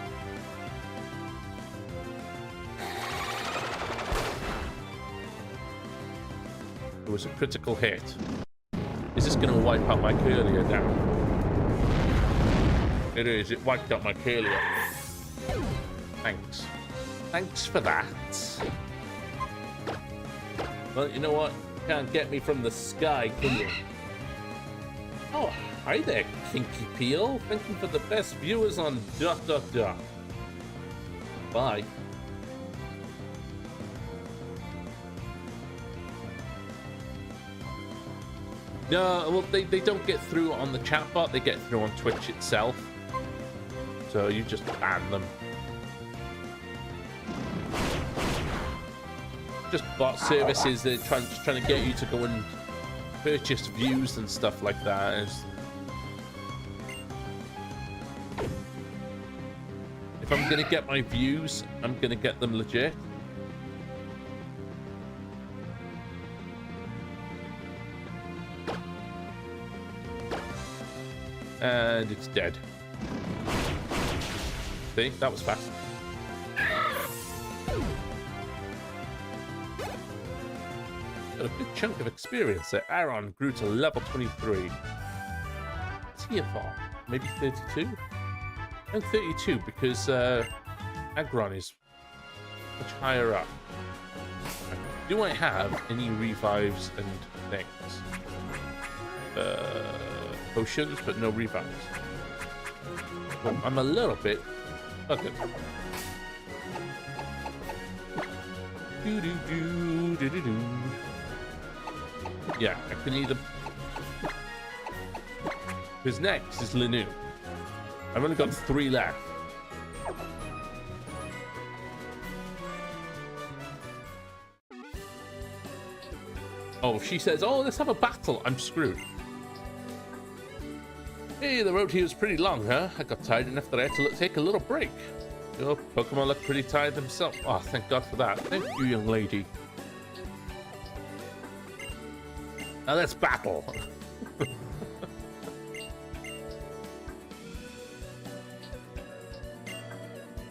It was a critical hit. Is this going to wipe out my Curlier now? It is. It wiped out my Curlier. Thanks. Thanks for that. Well, you know what? You can't get me from the sky, can you? Oh, hi there, Kinky Peel. Thank you for the best viewers on ... Bye. No, well, they don't get through on the chat bot. They get through on Twitch itself. So you just ban them. Just bot services. They're just trying to get you to go and purchase views and stuff like that. If I'm gonna get my views, I'm gonna get them legit. And it's dead. See, that was fast. Got a big chunk of experience there. Aaron grew to level 23. What's he evolved? Maybe 32? And 32 because Aggron is much higher up. Do I have any revives and things? Potions, but no revives. Well, I'm a little bit fucking. Yeah, I can either. Because next is Linu. I've only got 3 left. Oh, she says, "Oh, let's have a battle." I'm screwed. Hey, the road here was pretty long, huh? I got tired enough that I had to take a little break. Your Pokemon look pretty tired themselves. Oh, thank God for that. Thank you, young lady. Now let's battle.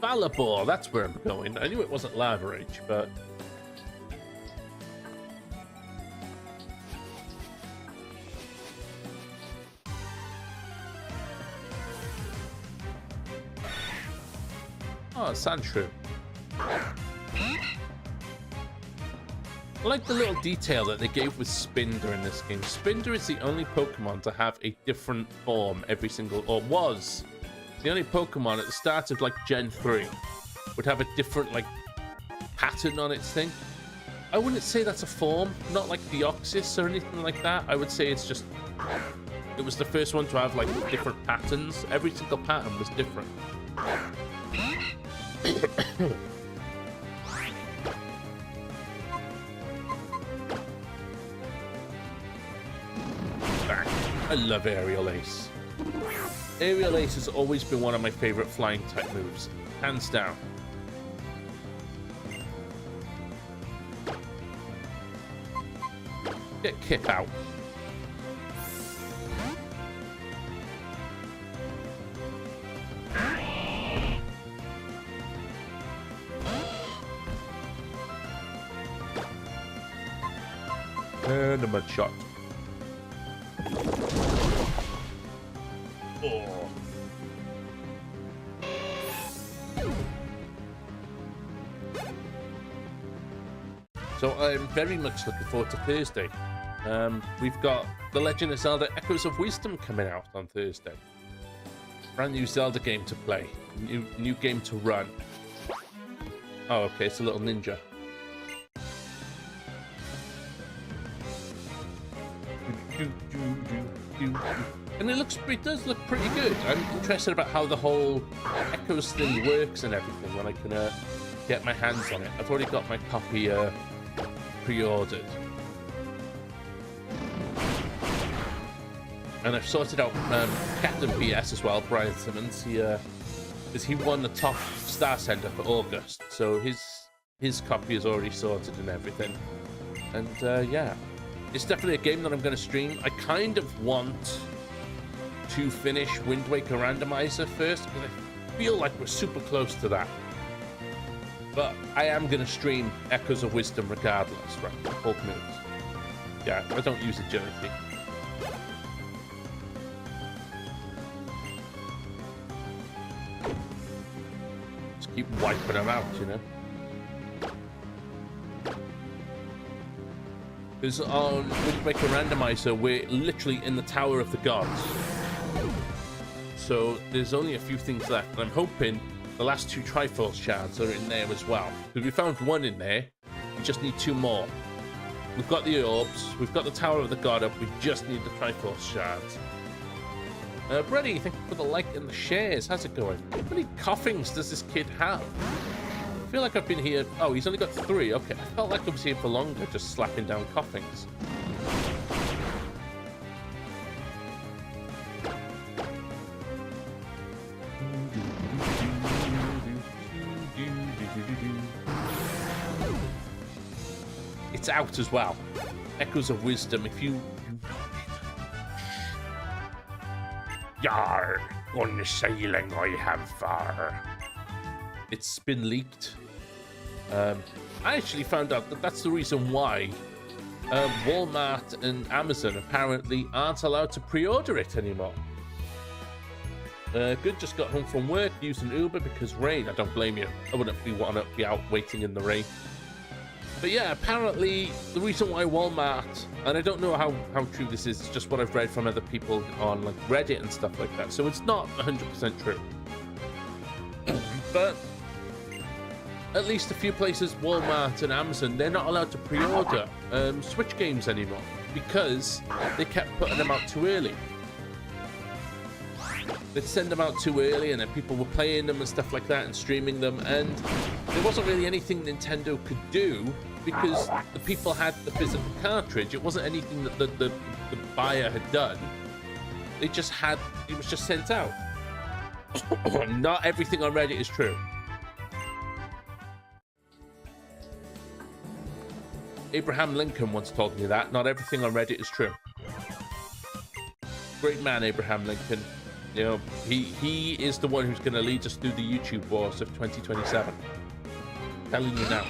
Valabor, that's where I'm going. I knew it wasn't Lava Rage, but... Oh, Sandshrew. I like the little detail that they gave with Spinder in this game. Spinder is the only Pokemon to have a different form every single... Or was the only Pokemon at the start of, like, Gen 3 would have a different, like, pattern on its thing. I wouldn't say that's a form. Not like Deoxys or anything like that. I would say it's just... It was the first one to have, like, different patterns. Every single pattern was different. I love Aerial Ace. Aerial Ace has always been one of my favorite flying type moves, hands down. Get Kip out. And a mud shot. Oh. So I'm very much looking forward to Thursday. We've got The Legend of Zelda Echoes of Wisdom coming out on Thursday. Brand new Zelda game to play. New game to run. Oh, okay, it's a little ninja. And it does look pretty good. I'm interested about how the whole Echoes thing works and everything when I can get my hands on it. I've already got my copy pre-ordered. And I've sorted out Captain BS as well, Brian Simmons. He won the top Star Center for August, so his copy is already sorted and everything. And yeah, it's definitely a game that I'm going to stream. I kind of want to finish Wind Waker Randomizer first, because I feel like we're super close to that. But I am going to stream Echoes of Wisdom regardless, right? Hulk moves. Yeah, I don't use agility. Just keep wiping them out, you know? Because on Wind Waker Randomizer, we're literally in the Tower of the Gods. So there's only a few things left, and I'm hoping the last 2 Triforce shards are in there as well. Because we found 1 in there, we just need 2 more. We've got the orbs, we've got the Tower of the God up, we just need the Triforce shards. Brady, thank you for the like and the shares. How's it going? How many coughings does this kid have? I feel like I've been here... Oh, he's only got 3. Okay, I felt like I was here for longer, just slapping down coughings. It's out as well. Echoes of Wisdom, if you... Yar, on the sailing I have far. It's been leaked. I actually found out that that's the reason why Walmart and Amazon apparently aren't allowed to pre-order it anymore. Good just got home from work using Uber because rain. I don't blame you. I wouldn't want to be out waiting in the rain. But yeah, apparently the reason why Walmart, and I don't know how true this is, it's just what I've read from other people on like Reddit and stuff like that, so it's not 100% true. But at least a few places, Walmart and Amazon, they're not allowed to pre-order Switch games anymore because they kept putting them out too early. They'd send them out too early and then people were playing them and stuff like that and streaming them, and there wasn't really anything Nintendo could do because the people had the physical cartridge. It wasn't anything that the buyer had done. They just had, it was just sent out. Not everything on Reddit is true. Abraham Lincoln once told me that. Not everything on Reddit is true. Great man, Abraham Lincoln. You know, he is the one who's going to lead us through the YouTube wars of 2027. Telling you now.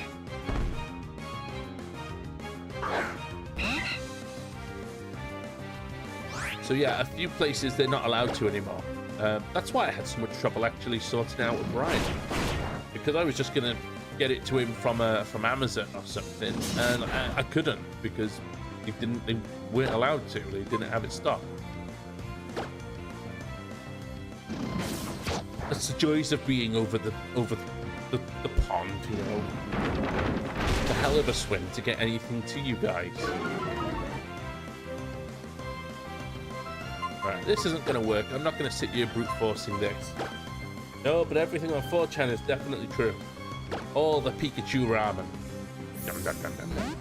So yeah, a few places they're not allowed to anymore. That's why I had so much trouble actually sorting out with Brian, because I was just going to get it to him from Amazon or something, and I couldn't because they weren't allowed to. They didn't have it stocked. That's the joys of being over the pond, you know. It's a hell of a swim to get anything to you guys. Right, this isn't going to work. I'm not going to sit here brute forcing this. No, but everything on 4chan is definitely true. All the Pikachu ramen. Dum, dum, dum, dum, dum.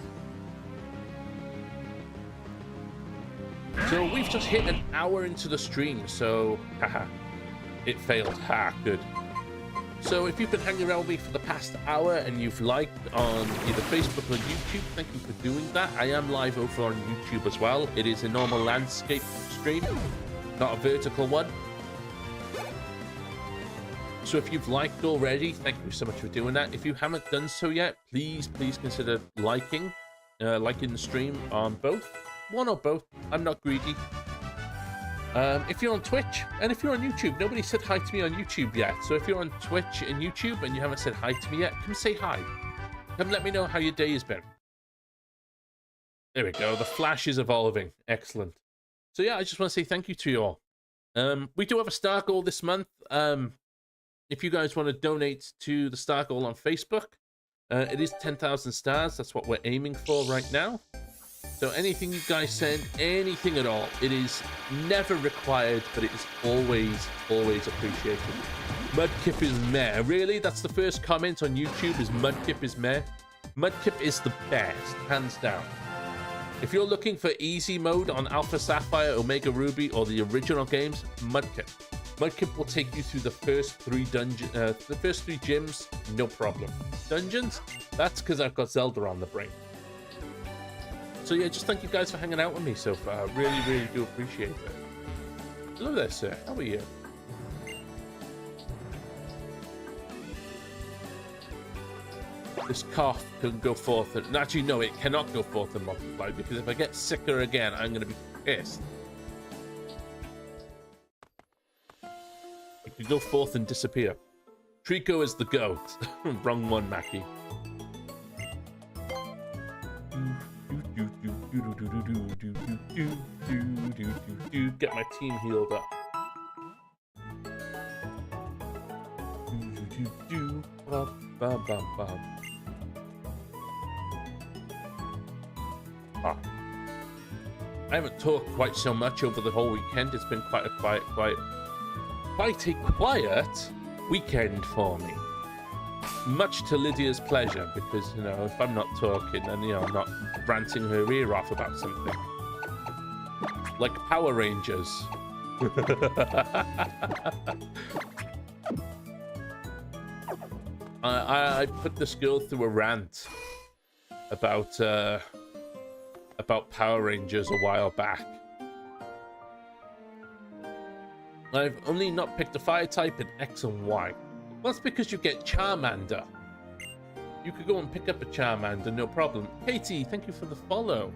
So we've just hit an hour into the stream, so haha, it failed. Ha, good. So if you've been hanging around with me for the past hour and you've liked on either Facebook or YouTube, thank you for doing that. I am live over on YouTube as well. It is a normal landscape stream, not a vertical one. So if you've liked already, thank you so much for doing that. If you haven't done so yet, please consider liking the stream on both. One or both. I'm not greedy. If you're on Twitch and if you're on YouTube, nobody said hi to me on YouTube yet. So if you're on Twitch and YouTube and you haven't said hi to me yet, come say hi. Come let me know how your day has been. There we go. The flash is evolving. Excellent. So yeah, I just want to say thank you to you all. We do have a star goal this month. If you guys want to donate to the star goal on Facebook, it is 10,000 stars. That's what we're aiming for right now. So anything you guys send, anything at all, it is never required, but it is always appreciated. Mudkip is meh. Really? That's the first comment on YouTube, is Mudkip is meh? Mudkip is the best, hands down. If you're looking for easy mode on Alpha Sapphire, Omega Ruby, or the original games, Mudkip. Mudkip will take you through the first three gyms, no problem. Dungeons? That's because I've got Zelda on the brain. So yeah, just thank you guys for hanging out with me so far. Really do appreciate it. Hello there, sir. How are you? This cough can go forth and... Actually, no, it cannot go forth and multiply, because if I get sicker again, I'm going to be pissed. It can go forth and disappear. Trico is the goat. Wrong one, Mackie. Get my team healed up. I haven't talked quite so much over the whole weekend. It's been quite a quiet weekend for me. Much to Lydia's pleasure, because, you know, if I'm not talking and, you know, I'm not ranting her ear off about something. Like Power Rangers. I put this girl through a rant about Power Rangers a while back. I've only not picked a fire type in X and Y. Well, that's because you get Charmander. You could go and pick up a Charmander, no problem. Katie, thank you for the follow.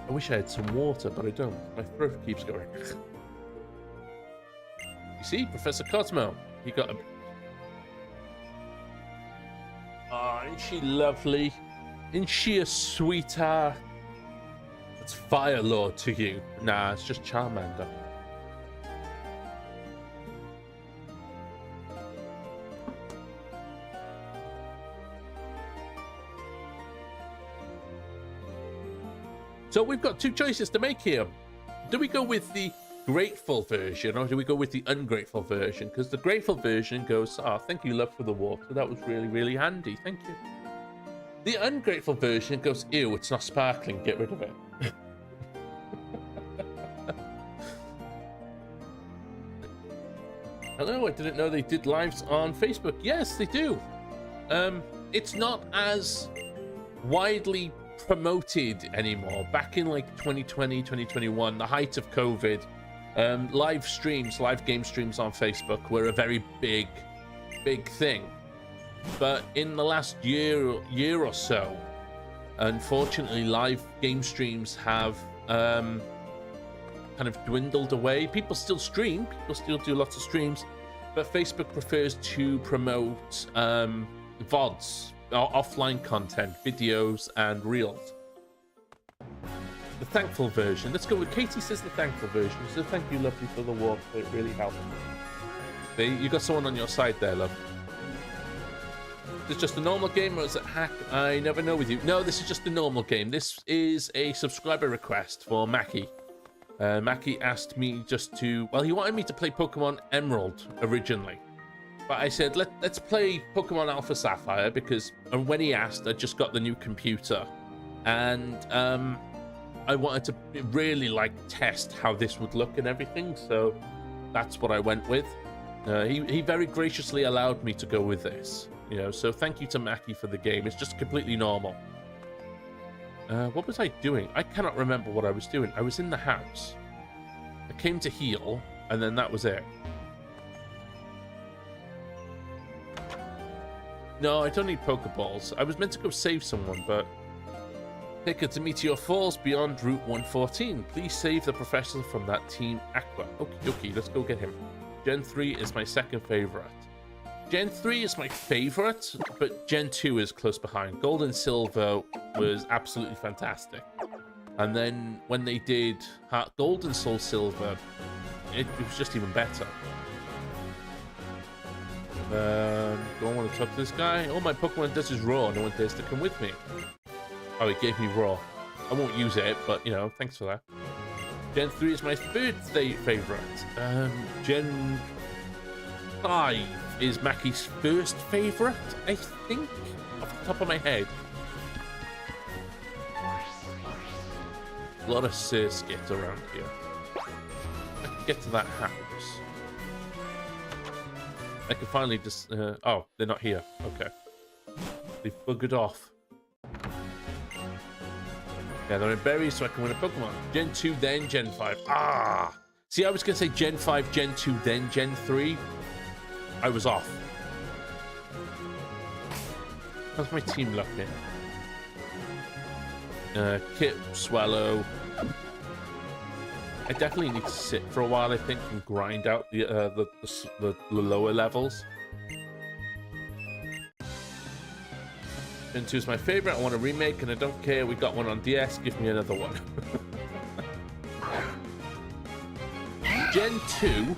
I wish I had some water, but I don't. My throat keeps going. You see, Professor Cosmo, he got a... Oh, isn't she lovely? Isn't she a sweetheart? It's Fire Lord to you. Nah, it's just Charmander. So we've got two choices to make here. Do we go with the grateful version, or do we go with the ungrateful version? Because the grateful version goes, oh, thank you, love, for the water. That was really handy. Thank you. The ungrateful version goes, ew, it's not sparkling. Get rid of it. Hello, I didn't know they did lives on Facebook. Yes, they do. It's not as widely promoted anymore. Back in like 2020, 2021, the height of COVID, live game streams on Facebook were a very big thing. But in the last year or so, unfortunately, live game streams have kind of dwindled away. People still stream, people still do lots of streams, but Facebook prefers to promote VODs, offline content, videos, and reels. The thankful version. Let's go with Katie says the thankful version. So thank you, lovely, for the water. It really helped. See, you got someone on your side there, love. Is this just a normal game or is it hack? I never know with you. No, this is just a normal game. This is a subscriber request for Mackie. Mackie asked me just to... Well, he wanted me to play Pokemon Emerald originally. But I said, let's play Pokemon Alpha Sapphire, because when he asked, I just got the new computer. And I wanted to really like test how this would look and everything, so that's what I went with. He very graciously allowed me to go with this, you know, so thank you to Mackie for the game. It's just completely normal. What was I doing? I cannot remember what I was doing. I was in the house. I came to heal, and then that was it. No, I don't need Pokeballs. I was meant to go save someone, but... Take her to Meteor Falls beyond Route 114. Please save the professor from that Team Aqua. Okay, let's go get him. Gen 3 is my second favorite. Gen 3 is my favorite, but Gen 2 is close behind. Gold and Silver was absolutely fantastic. And then when they did Heart Gold and Soul Silver, it was just even better. Do I want to talk to this guy? All my Pokemon does is raw. No one dares to come with me. Oh, it gave me raw. I won't use it, but, you know, thanks for that. Gen 3 is my third favorite. Gen 5 is Mackie's first favorite, I think, off the top of my head. A lot of Surskit around here. I can get to that house. I can finally just... oh, they're not here. Okay. They've buggered off. Yeah, they're in berries, so I can win a Pokemon. Gen 2, then Gen 5. Ah! See, I was going to say Gen 5, Gen 2, then Gen 3. I was off. How's my team looking? Kip, Swallow. I definitely need to sit for a while, I think, and grind out the lower levels. Gen 2 is my favorite. I want a remake, and I don't care. We got one on DS. Give me another one. Gen 2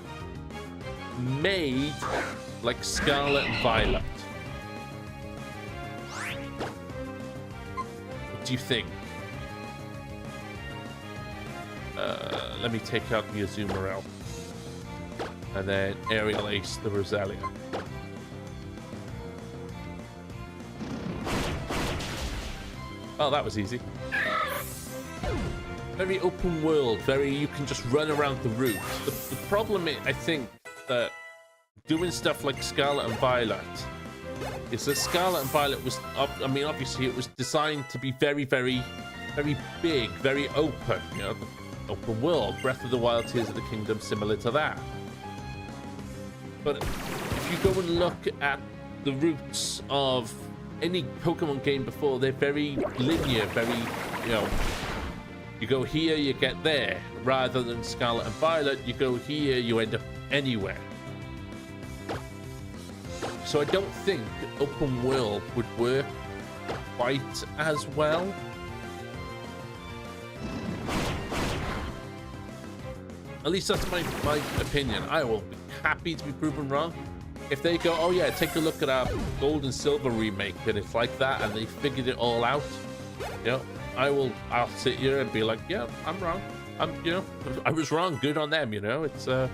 made like Scarlet and Violet. What do you think? Let me take out the Azumarill. And then Aerial Ace the Roselia. Oh, that was easy. Very open world. Very, you can just run around the route. The problem is, I think, that doing stuff like Scarlet and Violet is that Scarlet and Violet was, I mean, obviously it was designed to be very, very, very big, very open. You know, open world. Breath of the Wild, Tears of the Kingdom, similar to that. But if you go and look at the routes of any Pokemon game before, they're very linear, very, you know, you go here, you get there. Rather than Scarlet and Violet, you go here, you end up anywhere. So I don't think open world would work quite as well. At least that's my opinion. I will be happy to be proven wrong. If they go, oh yeah, take a look at our Gold and Silver remake, and it's like that, and they figured it all out, you know, I'll sit here and be like, yeah, I'm wrong. You know, I was wrong. Good on them, you know. It's a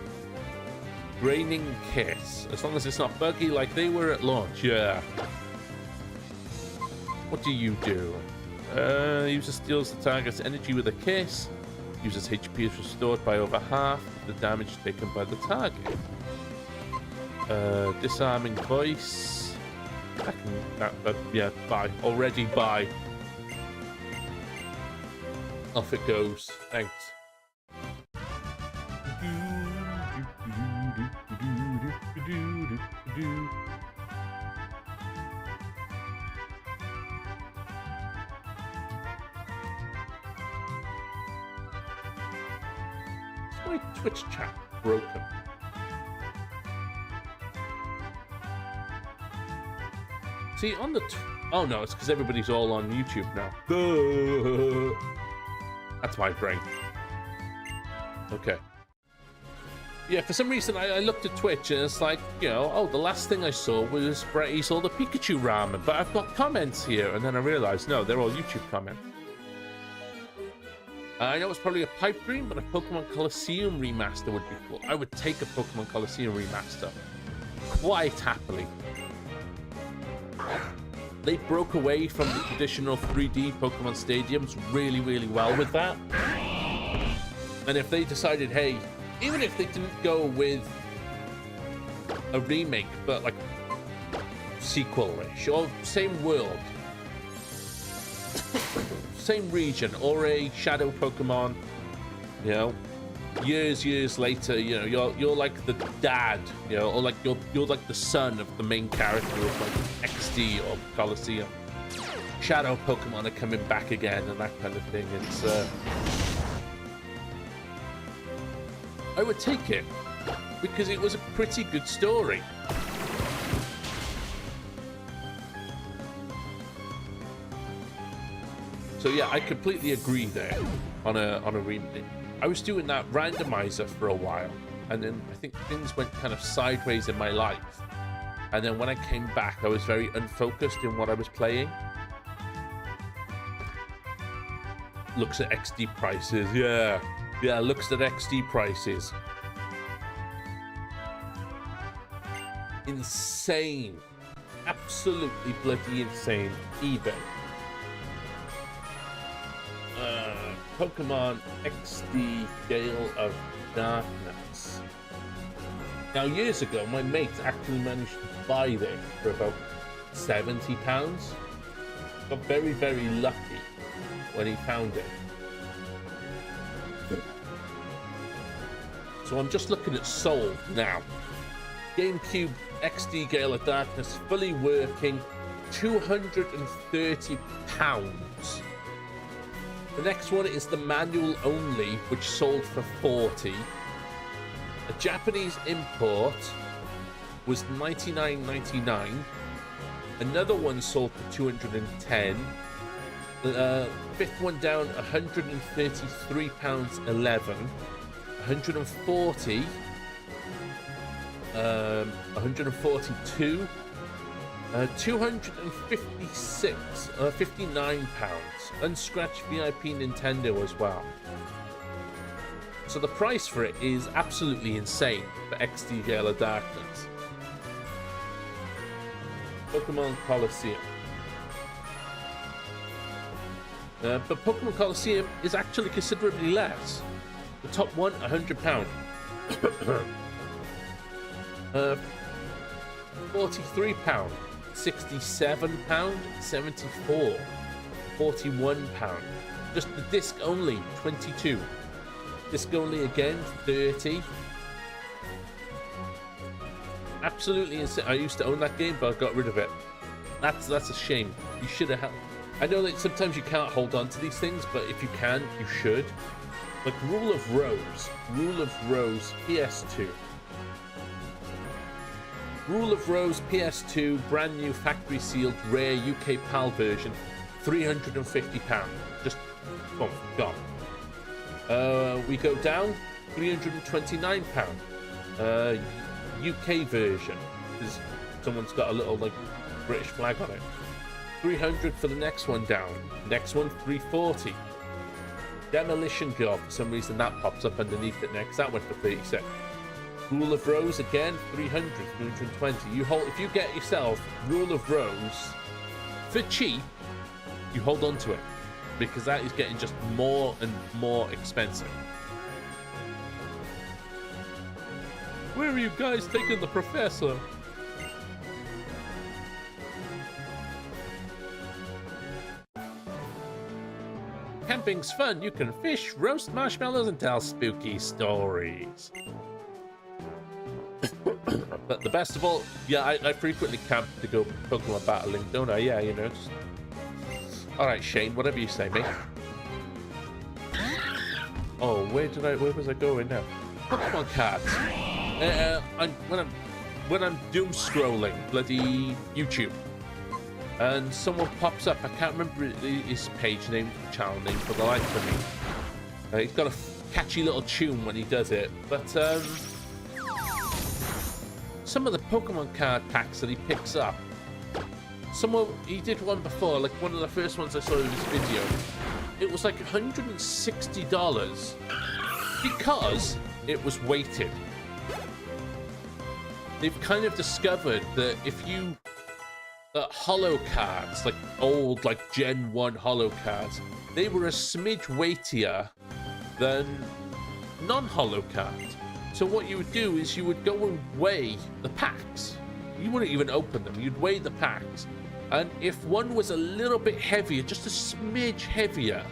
Raining Kiss. As long as it's not buggy like they were at launch, yeah. What do? User steals the target's energy with a kiss. User's HP is restored by over half the damage taken by the target. Disarming voice. I can, yeah, bye. Already bye. Off it goes. Thanks. Is my Twitch chat broken? See, on the... oh, no, it's because everybody's all on YouTube now. That's my brain. Okay. Yeah, for some reason, I looked at Twitch, and it's like, you know, oh, the last thing I saw was Brett Easel the Pikachu ramen, but I've got comments here, and then I realized, no, they're all YouTube comments. I know it's probably a pipe dream, but a Pokemon Colosseum remaster would be cool. I would take a Pokemon Colosseum remaster quite happily. they broke away from the traditional 3D Pokemon stadiums really, really well with that. And if they decided, hey, even if they didn't go with a remake, but like sequel-ish, or same world, same region, or a Shadow Pokemon, you know, years later, you know, you're like the dad, you know, or like you're like the son of the main character of like XD or Coliseum. Shadow Pokemon are coming back again and that kind of thing. It's I would take it because it was a pretty good story. So yeah, I completely agree there on a remake. I was doing that randomizer for a while, and then I think things went kind of sideways in my life. And then when I came back, I was very unfocused in what I was playing. Looks at XD prices, yeah, looks at XD prices. Insane, absolutely bloody insane. eBay. Pokemon XD Gale of Darkness. Now, years ago, my mate actually managed to buy this for about £70. Got very, very lucky when he found it. So I'm just looking at sold now. GameCube XD Gale of Darkness, fully working, £230. The next one is the manual only, which sold for 40. A Japanese import was $99.99. Another one sold for 210. Fifth one down, £133.11. 140. 142. 256, £59. Unscratched VIP Nintendo as well. So the price for it is absolutely insane for XD Gale of Darkness. Pokemon Coliseum. But Pokemon Coliseum is actually considerably less. The top one, £100. £43. £67, 74, £41. Just the disc only, 22. Disc only again, 30. Absolutely insane. I used to own that game, but I got rid of it. That's a shame. You should have. I know that sometimes you can't hold on to these things, but if you can, you should. Like Rule of Rose, PS2. Rule of Rose PS2, brand new factory sealed rare UK PAL version, £350. Just boom, gone. We go down, £329. UK version, because someone's got a little like British flag on it. 300 for the next one down. Next one, 340. Demolition Job, for some reason that pops up underneath it next. That went for 36. Rule of Rose again, 300, 320. If you get yourself Rule of Rose for cheap, you hold on to it, because that is getting just more and more expensive. Where are you guys taking the professor? Camping's fun. You can fish, roast marshmallows, and tell spooky stories. But the best of all, yeah, I frequently camp to go Pokemon battling, don't I? Yeah, you know. All right, Shane, whatever you say, mate. Oh, where was I going now? Pokemon cards. When I'm doom scrolling bloody YouTube, and someone pops up, I can't remember his page name, channel name for the life of me. He's got a catchy little tune when he does it, but some of the Pokemon card packs that he picks up, he did one before, like one of the first ones I saw in his video. It was like $160 because it was weighted. They've kind of discovered that if you hollow cards, like old, like Gen 1 hollow cards, they were a smidge weightier than non-hollow cards. So what you would do is you would go and weigh the packs. You wouldn't even open them. You'd weigh the packs. And if one was a little bit heavier, just a smidge heavier,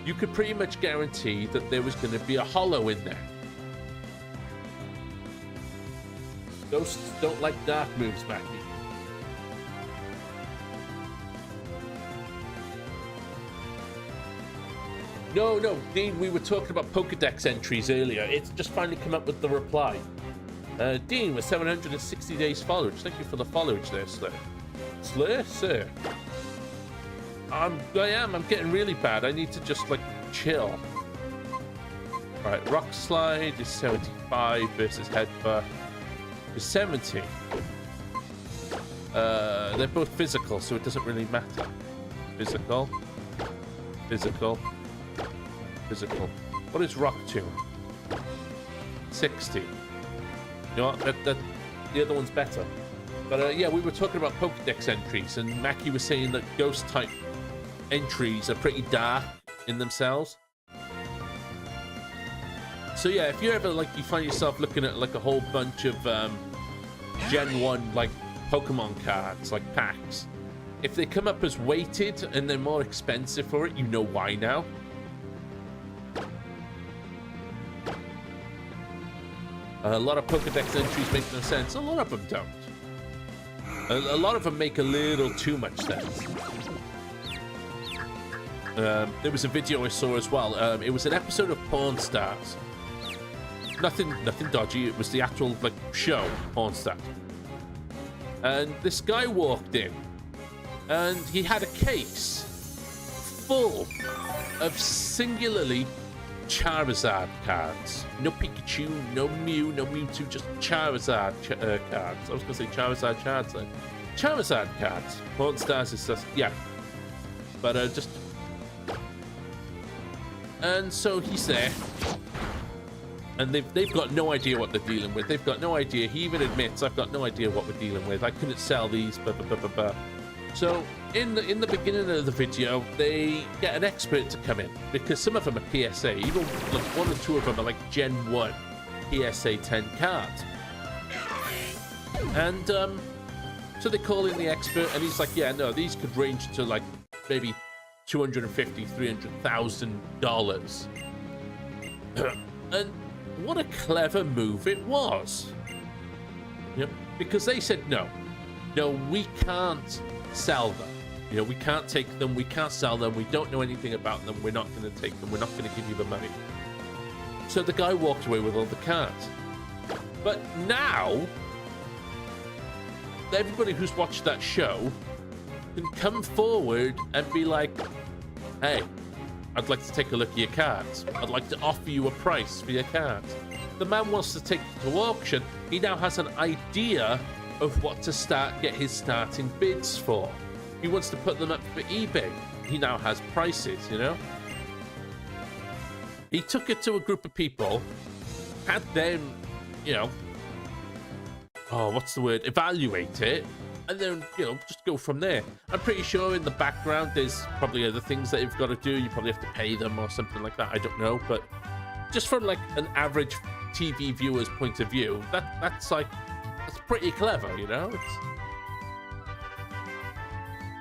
you could pretty much guarantee that there was going to be a hollow in there. Ghosts don't like dark moves, Mackie. No, Dean, we were talking about Pokedex entries earlier. It's just finally come up with the reply. Dean, with 760 days followage. Thank you for the followage there, Slayer. Slayer, sir? I am. I'm getting really bad. I need to just, like, chill. Alright, Rock Slide is 75 versus Headbutt is 70. They're both physical, so it doesn't really matter. Physical. Physical. Physical. What is Rock Tomb? 60. You know what? The other one's better. But yeah, we were talking about Pokedex entries, and Mackie was saying that ghost type entries are pretty dark in themselves. So yeah, if you ever like you find yourself looking at like a whole bunch of Gen 1 like Pokemon cards, like packs, if they come up as weighted and they're more expensive for it, you know why now. A lot of Pokedex entries make no sense. A lot of them don't. A lot of them make a little too much sense. There was a video I saw as well. It was an episode of Pawn Stars. Nothing dodgy. It was the actual like show, Pawn Stars. And this guy walked in, and he had a case full of singularly Charizard cards. No Pikachu, no Mew, no Mewtwo, just Charizard cards. I was going to say Charizard cards then. Charizard cards. Pawn Stars is just, yeah. But just... And so he's there. And they've got no idea what they're dealing with. They've got no idea. He even admits, I've got no idea what we're dealing with. I couldn't sell these, blah, blah, blah, blah, blah. So in the beginning of the video, they get an expert to come in because some of them are PSA. Even like one or two of them are like Gen 1 PSA 10 cards. And so they call in the expert, and he's like, yeah, no, these could range to like maybe $250,000-$300,000. And what a clever move it was. Yep. Because they said no, we can't sell them. You know, we can't take them, we can't sell them, we don't know anything about them, we're not going to take them, we're not going to give you the money. So the guy walked away with all the cards. But now, everybody who's watched that show can come forward and be like, hey, I'd like to take a look at your cards. I'd like to offer you a price for your cards. The man wants to take it to auction. He now has an idea of what to get his starting bids for. He wants to put them up for eBay. He now has prices, you know? He took it to a group of people, had them, you know, evaluate it, and then, you know, just go from there. I'm pretty sure in the background there's probably other things that you've got to do. You probably have to pay them or something like that. I don't know, but just from like an average TV viewer's point of view, that's pretty clever, you know?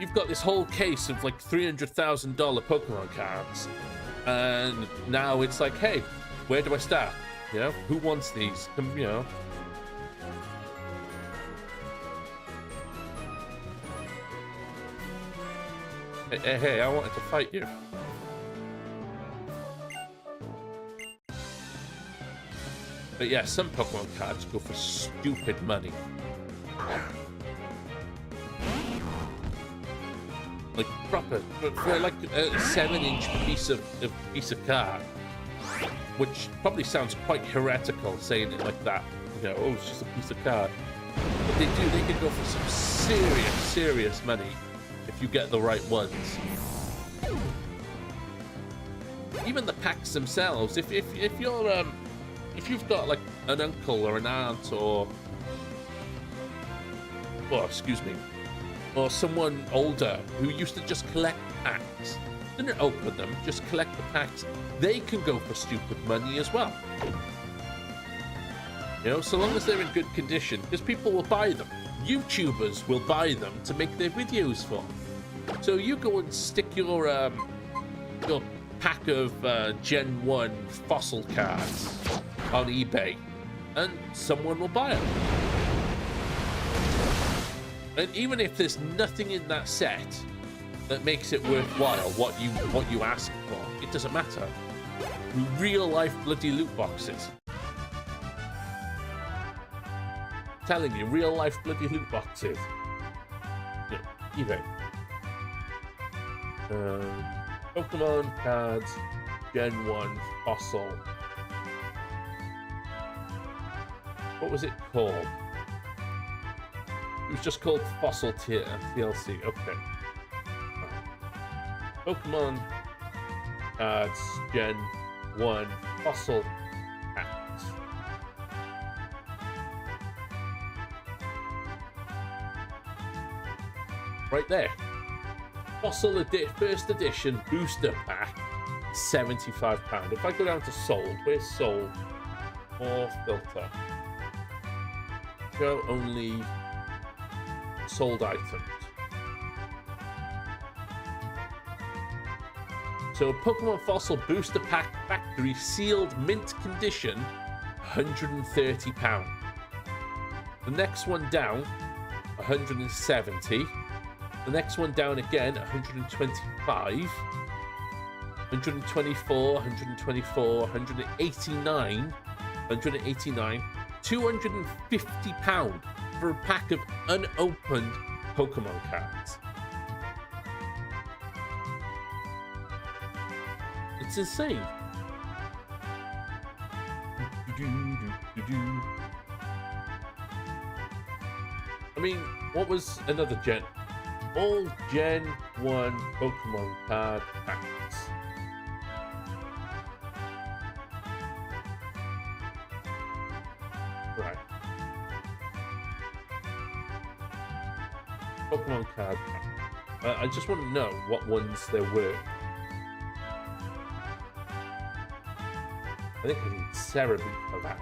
You've got this whole case of like $300,000 Pokemon cards, and now it's like, hey, where do I start? You know, who wants these? Come, you know. Hey, I wanted to fight you. But yeah, some Pokemon cards go for stupid money. Like proper, for like a 7-inch piece of card, which probably sounds quite heretical saying it like that. You know, oh, it's just a piece of card. But they can go for some serious money if you get the right ones. Even the packs themselves, if you've got like an uncle or an aunt or, oh, excuse me, or someone older who used to just collect packs, didn't open them, just collect the packs, they can go for stupid money as well. You know, so long as they're in good condition, because people will buy them. YouTubers will buy them to make their videos for. So you go and stick your pack of Gen 1 fossil cards on eBay, and someone will buy them. And even if there's nothing in that set that makes it worthwhile, what you ask for, it doesn't matter. Real life bloody loot boxes. Telling you, real life bloody loot boxes. Yeah, eBay. Pokemon cards, Gen 1 fossil. What was it called? It was just called Fossil TLC. Okay. Pokemon cards, Gen 1 fossil packs. Right there. Fossil first edition booster pack, £75. If I go down to sold, where's sold? More filter. Show only sold items. So Pokemon Fossil booster pack factory sealed mint condition, £130. The next one down, 170. The next one down again, 125, 124, 124, 189, 189, £250 for a pack of unopened Pokemon cards. It's insane. I mean, what was another gen? All Gen 1 Pokemon card packs. Right. Pokemon card pack. I just want to know what ones there were. I think I need Cerebi for that.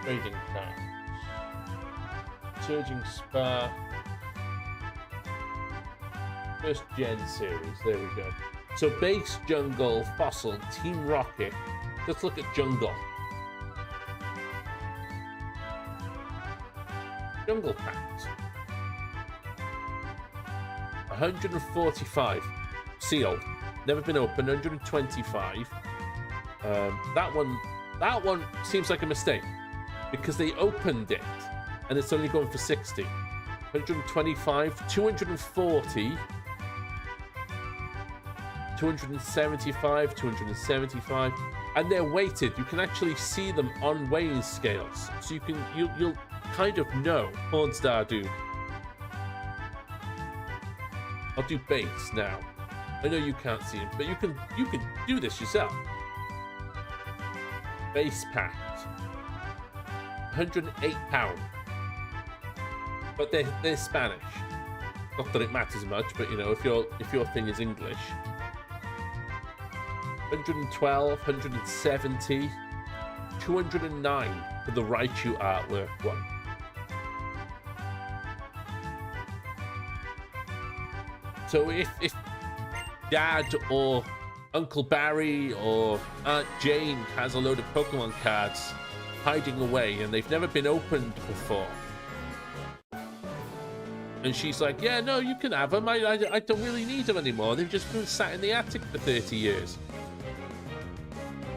Trading cards. Surging Spark. First Gen series. There we go. So base, Jungle, Fossil, Team Rocket. Let's look at Jungle. Jungle packs. 145. Sealed. Never been opened. 125. That one seems like a mistake, because they opened it and it's only going for 60. 125, 240, 275, 275, and they're weighted. You can actually see them on weighing scales, so you'll kind of know. Hornstar dude. I'll do base now. I know you can't see him, but you can do this yourself. Base pack. £108, but they're Spanish. Not that it matters much, but you know, if your thing is English. 112, 170, 209 for the Raichu artwork one. So if Dad or Uncle Barry or Aunt Jane has a load of Pokemon cards hiding away and they've never been opened before, and she's like, yeah, no, you can have them, I don't really need them anymore, they've just been sat in the attic for 30 years.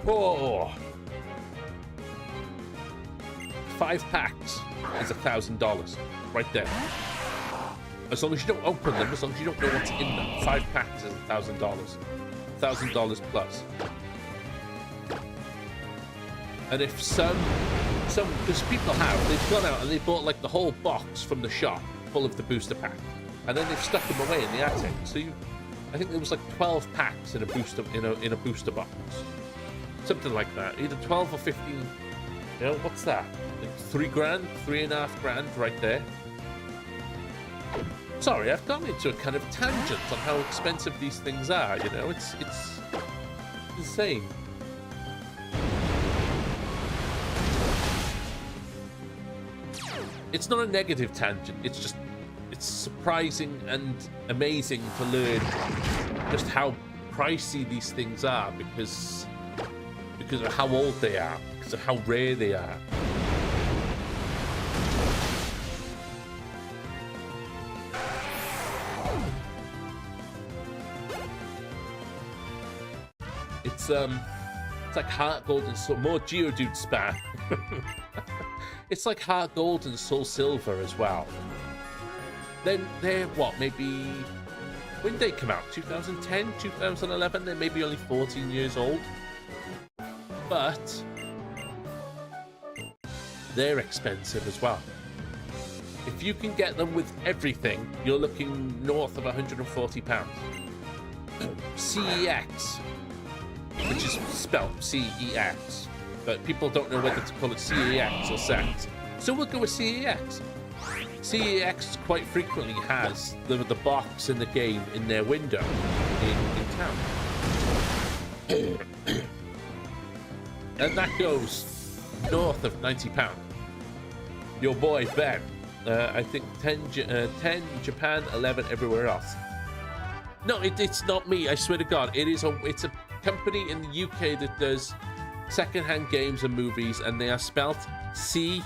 Oh, 5 packs is $1,000 right there. As long as you don't open them, as long as you don't know what's in them. 5 packs is $1,000. $1,000 plus. And if some, because people they've gone out and they bought like the whole box from the shop full of the booster pack, and then they've stuck them away in the attic. So I think there was like 12 packs in a booster box. Something like that. Either 12 or 15. You know, what's that? Like 3 grand, 3.5 grand right there. Sorry, I've gone into a kind of tangent on how expensive these things are, you know? It's insane. It's not a negative tangent, it's surprising and amazing to learn just how pricey these things are because of how old they are, because of how rare they are. It's like Heart Gold and Soul, more Geodude spam. It's like Heart Gold and Soul Silver as well. Then they're what, maybe, when did they come out? 2010, 2011? They're maybe only 14 years old. But they're expensive as well. If you can get them with everything, you're looking north of £140. CEX, which is spelled CEX, but people don't know whether to call it CEX or SEX. So we'll go with CEX. CEX quite frequently has the box in the game in their window in town. And that goes north of £90. Your boy Ben, I think 10 Japan, 11 everywhere else. No, it's not me. I swear to God, it's a company in the UK that does secondhand games and movies, and they are spelt CEX.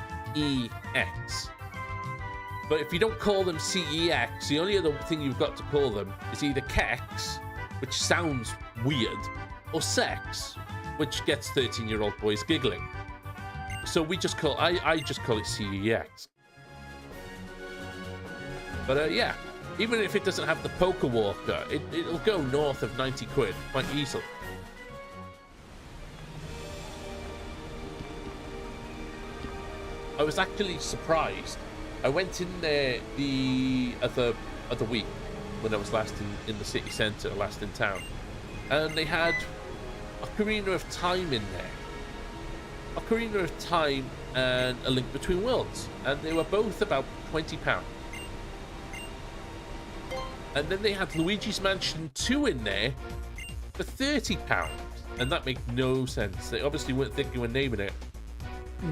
But if you don't call them CEX, the only other thing you've got to call them is either Kex, which sounds weird, or Sex, which gets 13-year-old boys giggling. So I just call it CEX. But yeah, even if it doesn't have the Poker Walker, it'll go north of 90 quid quite easily. I was actually surprised. I went in there the other week when I was last in the city centre, last in town, and they had Ocarina of Time in there. Ocarina of Time and A Link Between Worlds, and they were both about £20. And then they had Luigi's Mansion 2 in there for £30, and that made no sense. They obviously weren't thinking when naming it.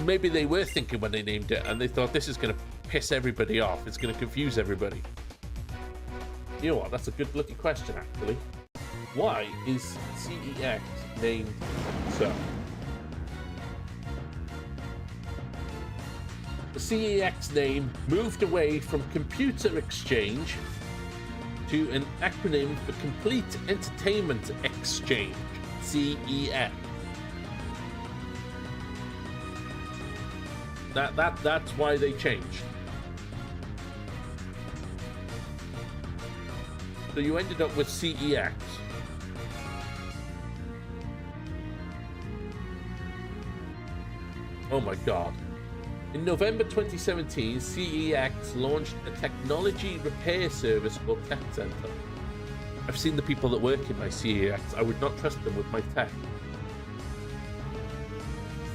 Maybe they were thinking when they named it, and they thought this is going to piss everybody off. It's going to confuse everybody. You know what? That's a good bloody question, actually. Why is CEX named so? The CEX name moved away from Computer Exchange to an acronym for Complete Entertainment Exchange, CEX. That's why they changed. So you ended up with CEX. Oh my God. In November 2017, CEX launched a technology repair service called Tech Center. I've seen the people that work in my CEX. I would not trust them with my tech.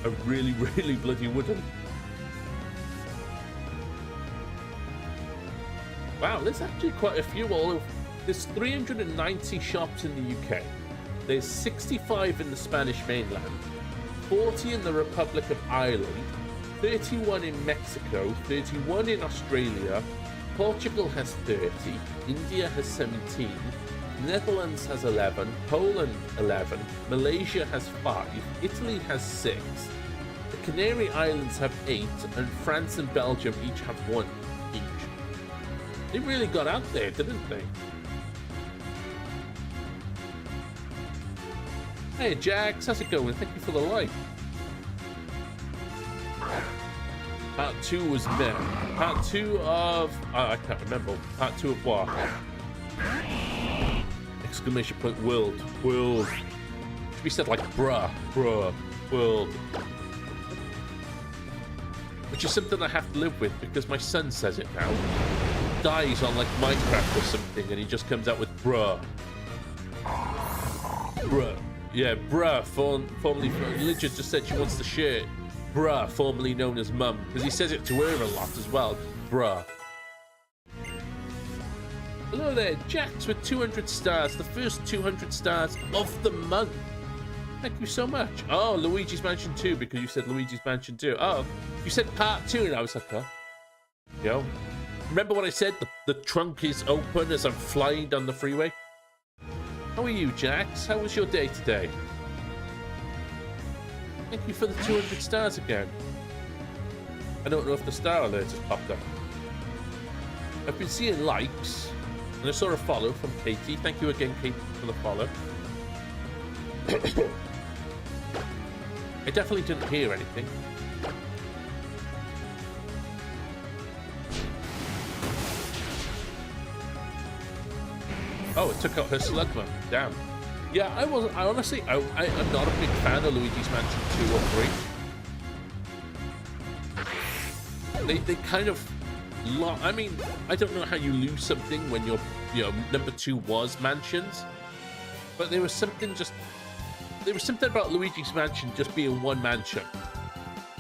I really, really bloody wouldn't. Wow, there's actually quite a few all over. There's 390 shops in the UK. There's 65 in the Spanish mainland, 40 in the Republic of Ireland, 31 in Mexico, 31 in Australia, Portugal has 30, India has 17, Netherlands has 11, Poland 11, Malaysia has 5, Italy has 6, the Canary Islands have 8, and France and Belgium each have 1 each. They really got out there, didn't they? Hey Jax, how's it going? Thank you for the like. Part 2 was meh. Part 2 of... I can't remember. Part 2 of what? Exclamation point world. World. Should be said like bruh. Bruh. World. Which is something I have to live with because my son says it now. Dies on like Minecraft or something and he just comes out with bruh. Bruh. Yeah, bruh, formerly, Lydia just said she wants the shirt. Bruh, formerly known as Mum, because he says it to her a lot as well. Bruh. Hello there, Jax with 200 stars, the first 200 stars of the month. Thank you so much. Oh, Luigi's Mansion 2, because you said Luigi's Mansion 2. Oh, you said part 2, and I was like, huh? Yo. Remember what I said? The trunk is open as I'm flying down the freeway? How are you, Jax? How was your day today? Thank you for the 200 stars again. I don't know if the star alert has popped up. I've been seeing likes, and I saw a follow from Katie. Thank you again, Katie, for the follow. I definitely didn't hear anything. Oh, it took out her Slugma. Damn. Yeah, I honestly, I'm not a big fan of Luigi's Mansion 2 or 3. They kind of, I mean, I don't know how you lose something when your, number 2 was Mansions, but there was something about Luigi's Mansion just being one mansion,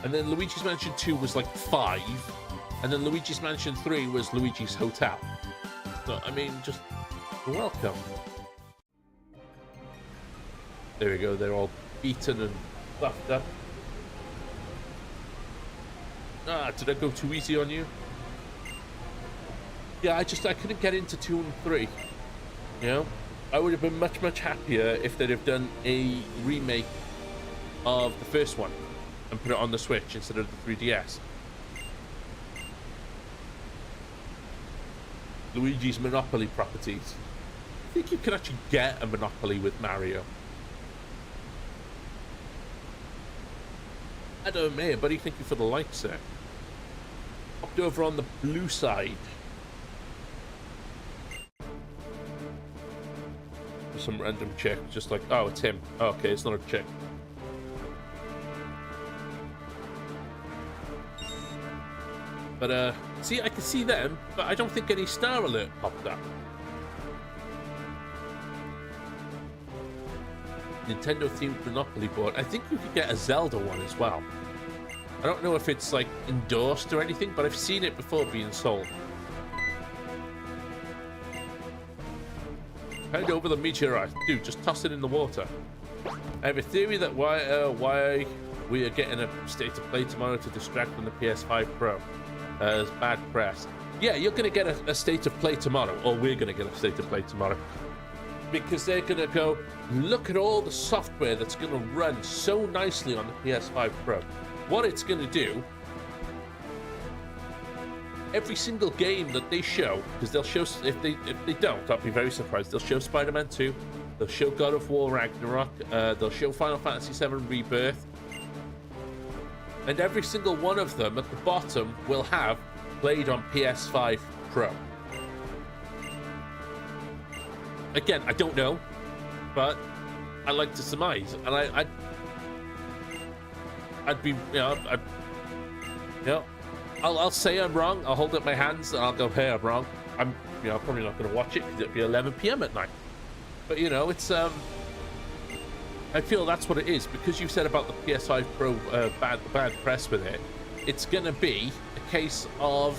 and then Luigi's Mansion 2 was like 5, and then Luigi's Mansion 3 was Luigi's Hotel. So I mean, just. Welcome. There we go, they're all beaten and buffed up. Ah, did I go too easy on you? Yeah, I couldn't get into 2 and 3. You know? I would have been much, much happier if they'd have done a remake of the first one and put it on the Switch instead of the 3DS. Luigi's Monopoly properties. I think you can actually get a Monopoly with Mario. Hello, Mayor, buddy. Thank you for the likes there. Popped over on the blue side. Some random chick, just like, oh, it's him. Oh, okay, it's not a chick. But, see, I can see them, but I don't think any star alert popped up. Nintendo themed Monopoly board. I think you could get a Zelda one as well. I don't know if it's like endorsed or anything, but I've seen it before being sold. Hand over the meteorite. Dude, just toss it in the water. I have a theory that why we are getting a state of play tomorrow to distract from the PS5 Pro. As bad press. Yeah, you're going to get a state of play tomorrow, or we're going to get a state of play tomorrow. Because they're going to go, look at all the software that's going to run so nicely on the PS5 Pro. What it's going to do, every single game that they show, because they'll show, if they don't, I'll be very surprised. They'll show Spider-Man 2, they'll show God of War Ragnarok, they'll show Final Fantasy VII Rebirth, and every single one of them at the bottom will have played on PS5 Pro. Again, I don't know, but I like to surmise, and I'd be, I'll say I'm wrong. I'll hold up my hands and I'll go, hey, I'm wrong. I'm, probably not going to watch it because it'll be 11 p.m. at night. But it's I feel that's what it is, because you said about the PS5 Pro bad press with it. It's going to be a case of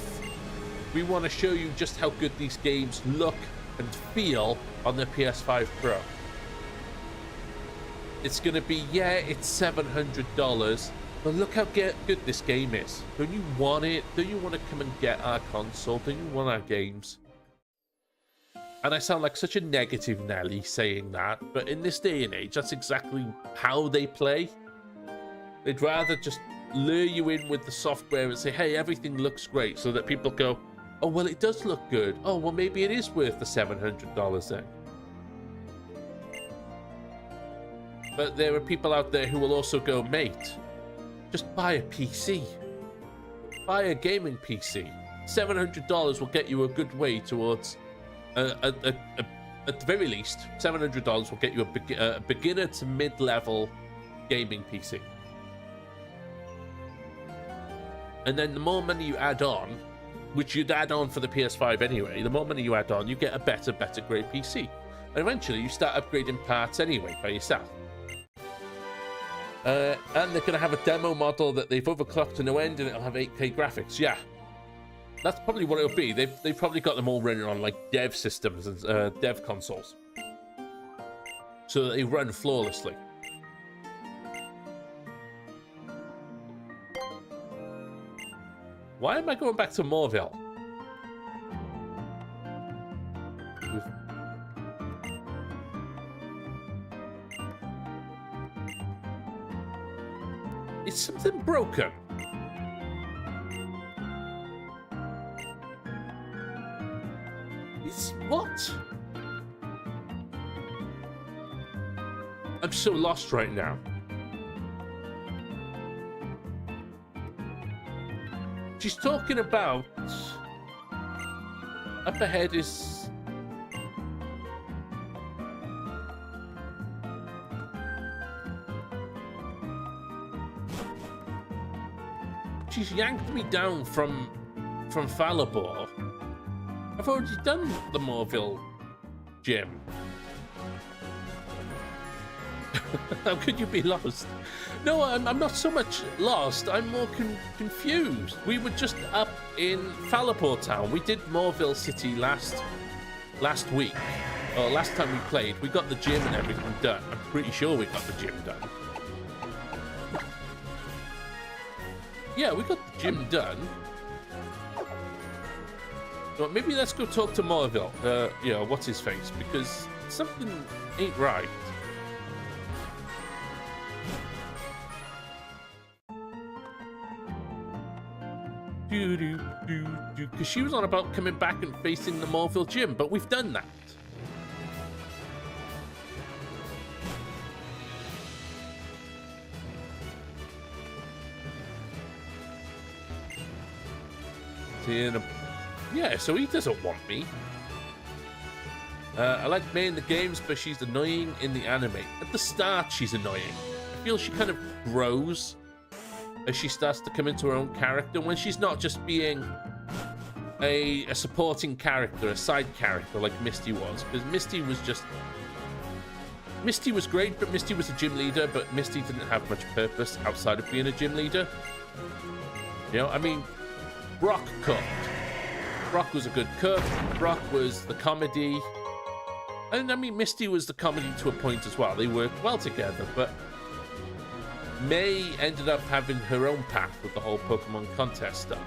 we want to show you just how good these games look and feel on the PS5 Pro. It's going to be, yeah, it's $700, but look how good this game is. Don't you want it? Don't you want to come and get our console? Don't you want our games? And I sound like such a negative Nelly saying that, but in this day and age, that's exactly how they play. They'd rather just lure you in with the software and say, hey, everything looks great, so that people go, oh, well, it does look good. Oh, well, maybe it is worth the $700 then. But there are people out there who will also go, mate, just buy a PC. Buy a gaming PC. $700 will get you a good way towards, at the very least, $700 will get you a beginner to mid-level gaming PC. And then the more money you add on, which you'd add on for the PS5 anyway, the more money you add on, you get a better grade PC. And eventually you start upgrading parts anyway by yourself. And they're going to have a demo model that they've overclocked to no end, and it'll have 8K graphics. Yeah, that's probably what it'll be. They've probably got them all running on like dev systems and dev consoles, so that they run flawlessly. Why am I going back to Moorville? Is something broken? It's what? I'm so lost right now. She's talking about up ahead is she's yanked me down from Falabor. I've already done the Moorville gym. How could you be lost? No, I'm not so much lost. I'm more confused. We were just up in Falabor Town. We did Moorville City last week. Or last time we played. We got the gym and everything done. I'm pretty sure we got the gym done. Yeah, we got the gym done. Well, maybe let's go talk to Moorville. Yeah, what's his face? Because something ain't right. Because she was on about coming back and facing the Moorville gym, but we've done that. Yeah, so he doesn't want me. I like May in the games, but she's annoying in the anime. At the start, she's annoying. I feel she kind of grows as she starts to come into her own character, when she's not just being a supporting character, a side character like Misty was. Because Misty was great, but Misty was a gym leader, but Misty didn't have much purpose outside of being a gym leader. You know, I mean, Brock cooked. Brock was a good cook. Brock was the comedy. And I mean, Misty was the comedy to a point as well. They worked well together, but May ended up having her own path with the whole Pokemon contest stuff.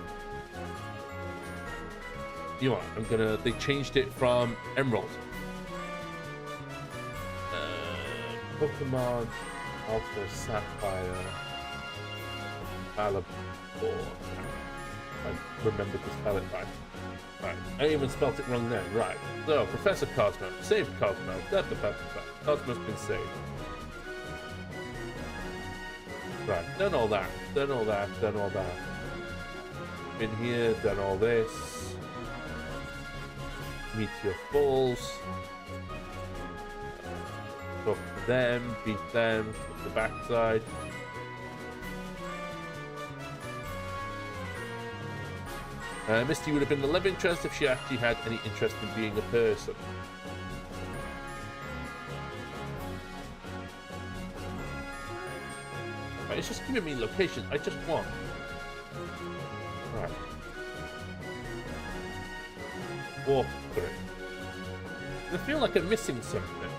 You know what? They changed it from Emerald. Pokemon Alpha Sapphire Falabor. I remember to spell it right. Right. I even spelt it wrong then. Right. So, Professor Cosmo. Saved Cosmo. Cosmo's been saved. Right, done all that, done all that. Been here, done all this. Meteor Falls. Talk to them, beat them, hit the backside. Misty would have been the love interest if she actually had any interest in being a person. It's just giving me locations. I just want. Right. Walk through. I feel like I'm missing something.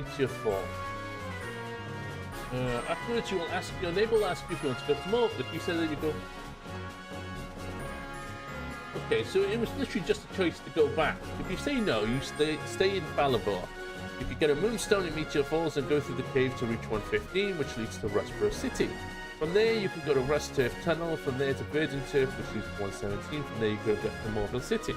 It's your fault. Afterwards, you will ask your neighbor will ask you if you want to go to more. If you say that you go. Okay, so it was literally just a choice to go back. If you say no, you stay in Falabor. You could get a moonstone in Meteor Falls and go through the cave to reach 115, which leads to Rustboro City. From there, you can go to Rustturf Tunnel. From there to Verdanturf, which leads to 117. From there, you go to Moorville City.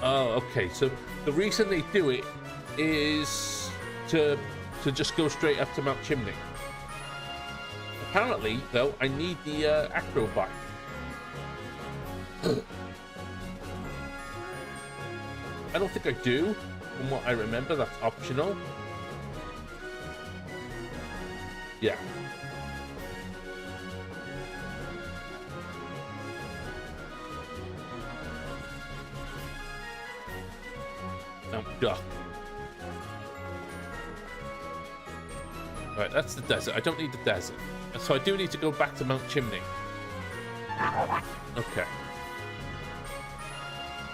Oh, okay. So the reason they do it is to just go straight up to Mt Chimney. Apparently, though, I need the acro bike. I don't think I do. From what I remember, that's optional. Yeah. Mount Duck. Right, that's the desert. I don't need the desert. So I do need to go back to Mount Chimney. Okay.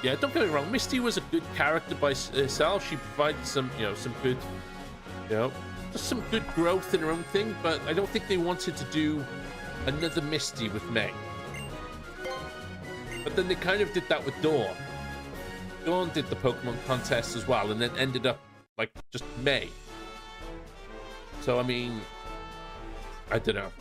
Yeah, don't get me wrong. Misty was a good character by herself. She provided some, some good, just some good growth in her own thing. But I don't think they wanted to do another Misty with May. But then they kind of did that with Dawn. Dawn did the Pokemon contest as well, and then ended up like just May. So I mean, I don't know.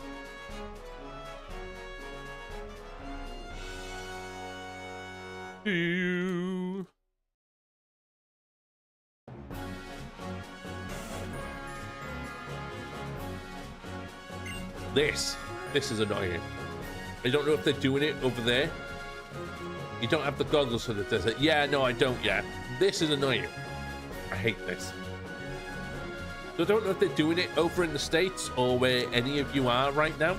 This is annoying. I don't know if they're doing it over there. You don't have the goggles for the desert. Yeah, no, I don't yet. This is annoying. I hate this. So I don't know if they're doing it over in the States or where any of you are right now.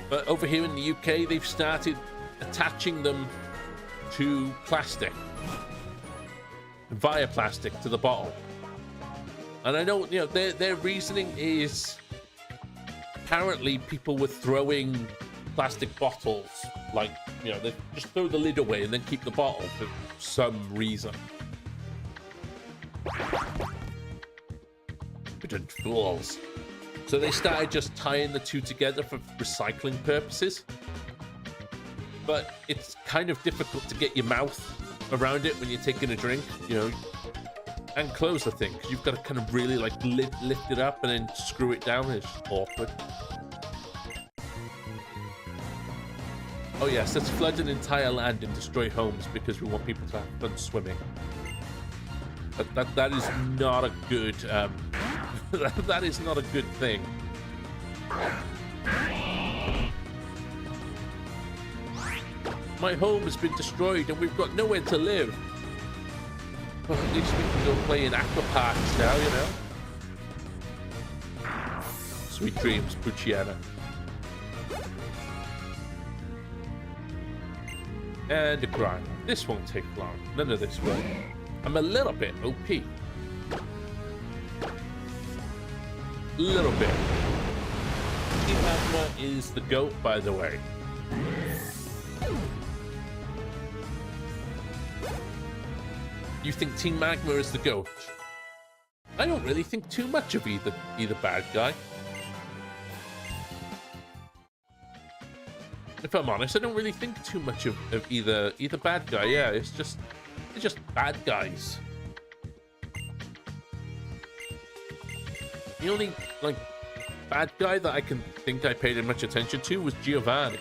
But over here in the UK, they've started attaching them to plastic. Via plastic to the bottle. And I know, their reasoning is apparently people were throwing plastic bottles, like, they just throw the lid away and then keep the bottle for some reason. Stupid fools. So they started just tying the two together for recycling purposes. But it's kind of difficult to get your mouth around it when you're taking a drink, and close the thing, because you've got to kind of really like lift it up and then screw it down. It's awkward. Oh yes, let's flood an entire land and destroy homes because we want people to have fun swimming. That is not a good that is not a good thing. My home has been destroyed and we've got nowhere to live. Well, at least we can go play in aqua parks now, Sweet dreams, Pucciana. And a grind. This won't take long. None of this will. I'm a little bit OP. Little bit. Team Magma is the GOAT, by the way. You think Team Magma is the GOAT? I don't really think too much of either bad guy. If I'm honest, I don't really think too much of either bad guy. Yeah, they're just bad guys. The only bad guy that I can think I paid much attention to was Giovanni.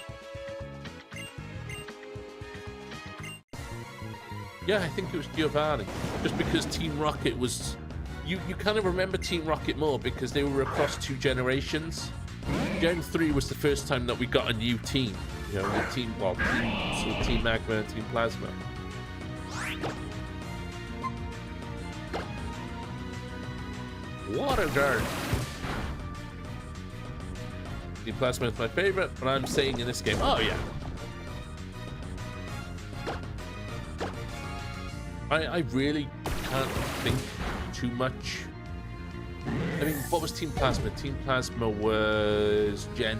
Yeah, I think it was Giovanni. Just because Team Rocket was... You kind of remember Team Rocket more because they were across 2 generations. Gen 3 was the first time that we got a new team. Team Magma and Team Plasma. Water Guard. Team Plasma is my favorite, but I'm saying in this game, oh yeah. I really can't think too much. I mean, what was Team Plasma? Team Plasma was Gen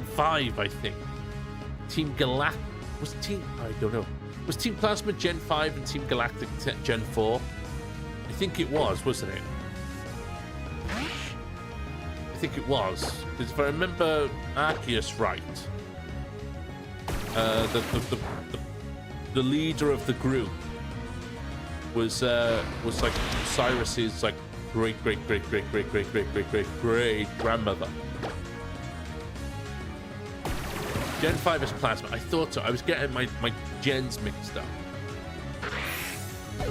5, I think. Team Galactic was I don't know. Was Team Plasma Gen 5 and Team Galactic Gen 4? I think it was, wasn't it? I think it was. Because if I remember Arceus right, the leader of the group was like Cyrus's like great grandmother. Gen 5 is Plasma. I thought so. I was getting my gens mixed up.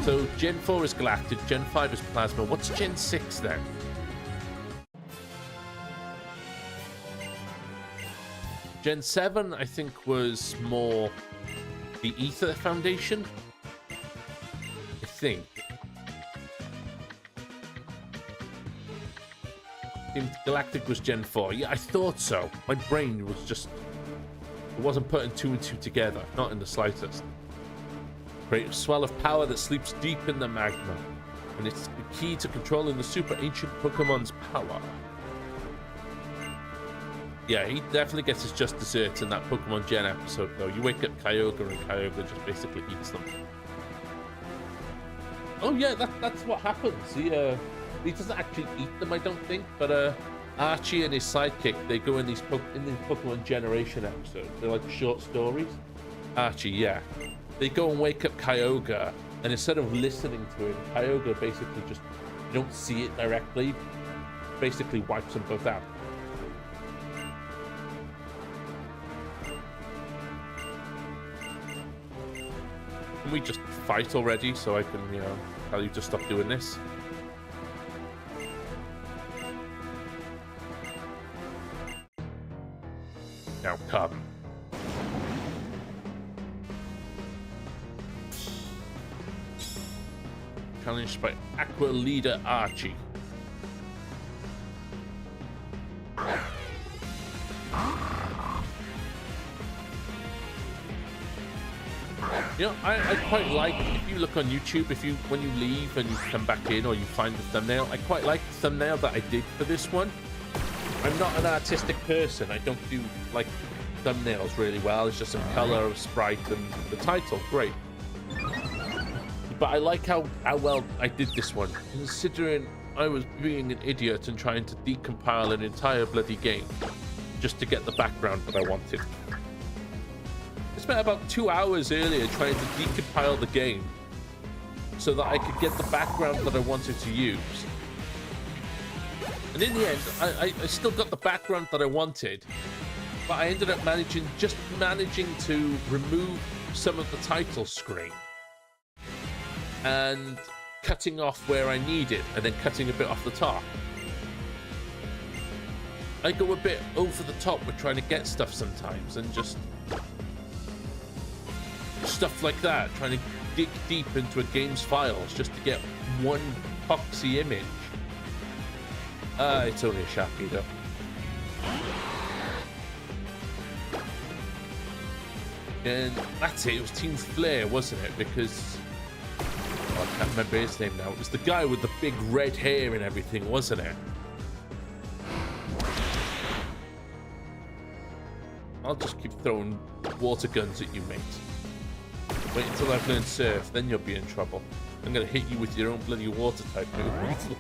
So Gen 4 is Galactic, Gen 5 is Plasma. What's Gen 6 then? Gen 7, I think, was more the Ether Foundation. think Team Galactic was Gen 4. Yeah, I thought so. My brain was just... It wasn't putting two and two together. Not in the slightest. Create a swell of power that sleeps deep in the magma. And it's the key to controlling the super ancient Pokemon's power. Yeah, he definitely gets his just desserts in that Pokemon Gen episode, though. You wake up Kyogre, and Kyogre just basically eats them. Oh, yeah, that's what happens. He doesn't actually eat them, I don't think, but Archie and his sidekick, they go in these Pokemon Generation episodes. They're like short stories. Archie, yeah. They go and wake up Kyogre, and instead of listening to him, Kyogre basically just, you don't see it directly, basically wipes them both out. Can we just fight already so I can, you know, tell you to stop doing this? Now come. Challenged by Aqua Leader Archie. You know, I quite like, if you look on YouTube, when you leave and you come back in or you find the thumbnail, I quite like the thumbnail that I did for this one. I'm not an artistic person. I don't do, like, thumbnails really well. It's just some color, a sprite, and the title. Great. But I like how well I did this one, considering I was being an idiot and trying to decompile an entire bloody game just to get the background that I wanted. I spent about 2 hours earlier trying to decompile the game so that I could get the background that I wanted to use. And in the end, I still got the background that I wanted, but I ended up managing to remove some of the title screen and cutting off where I need it and then cutting a bit off the top. I go a bit over the top with trying to get stuff sometimes, and just stuff like that, trying to dig deep into a game's files just to get one poxy image. It's only a Sharpie though. And that's it. It was Team Flare, wasn't it? Because I can't remember his name now. It was the guy with the big red hair and everything, wasn't it? I'll just keep throwing water guns at you, mate. Wait until I've learned Surf, then you'll be in trouble. I'm gonna hit you with your own bloody water type move.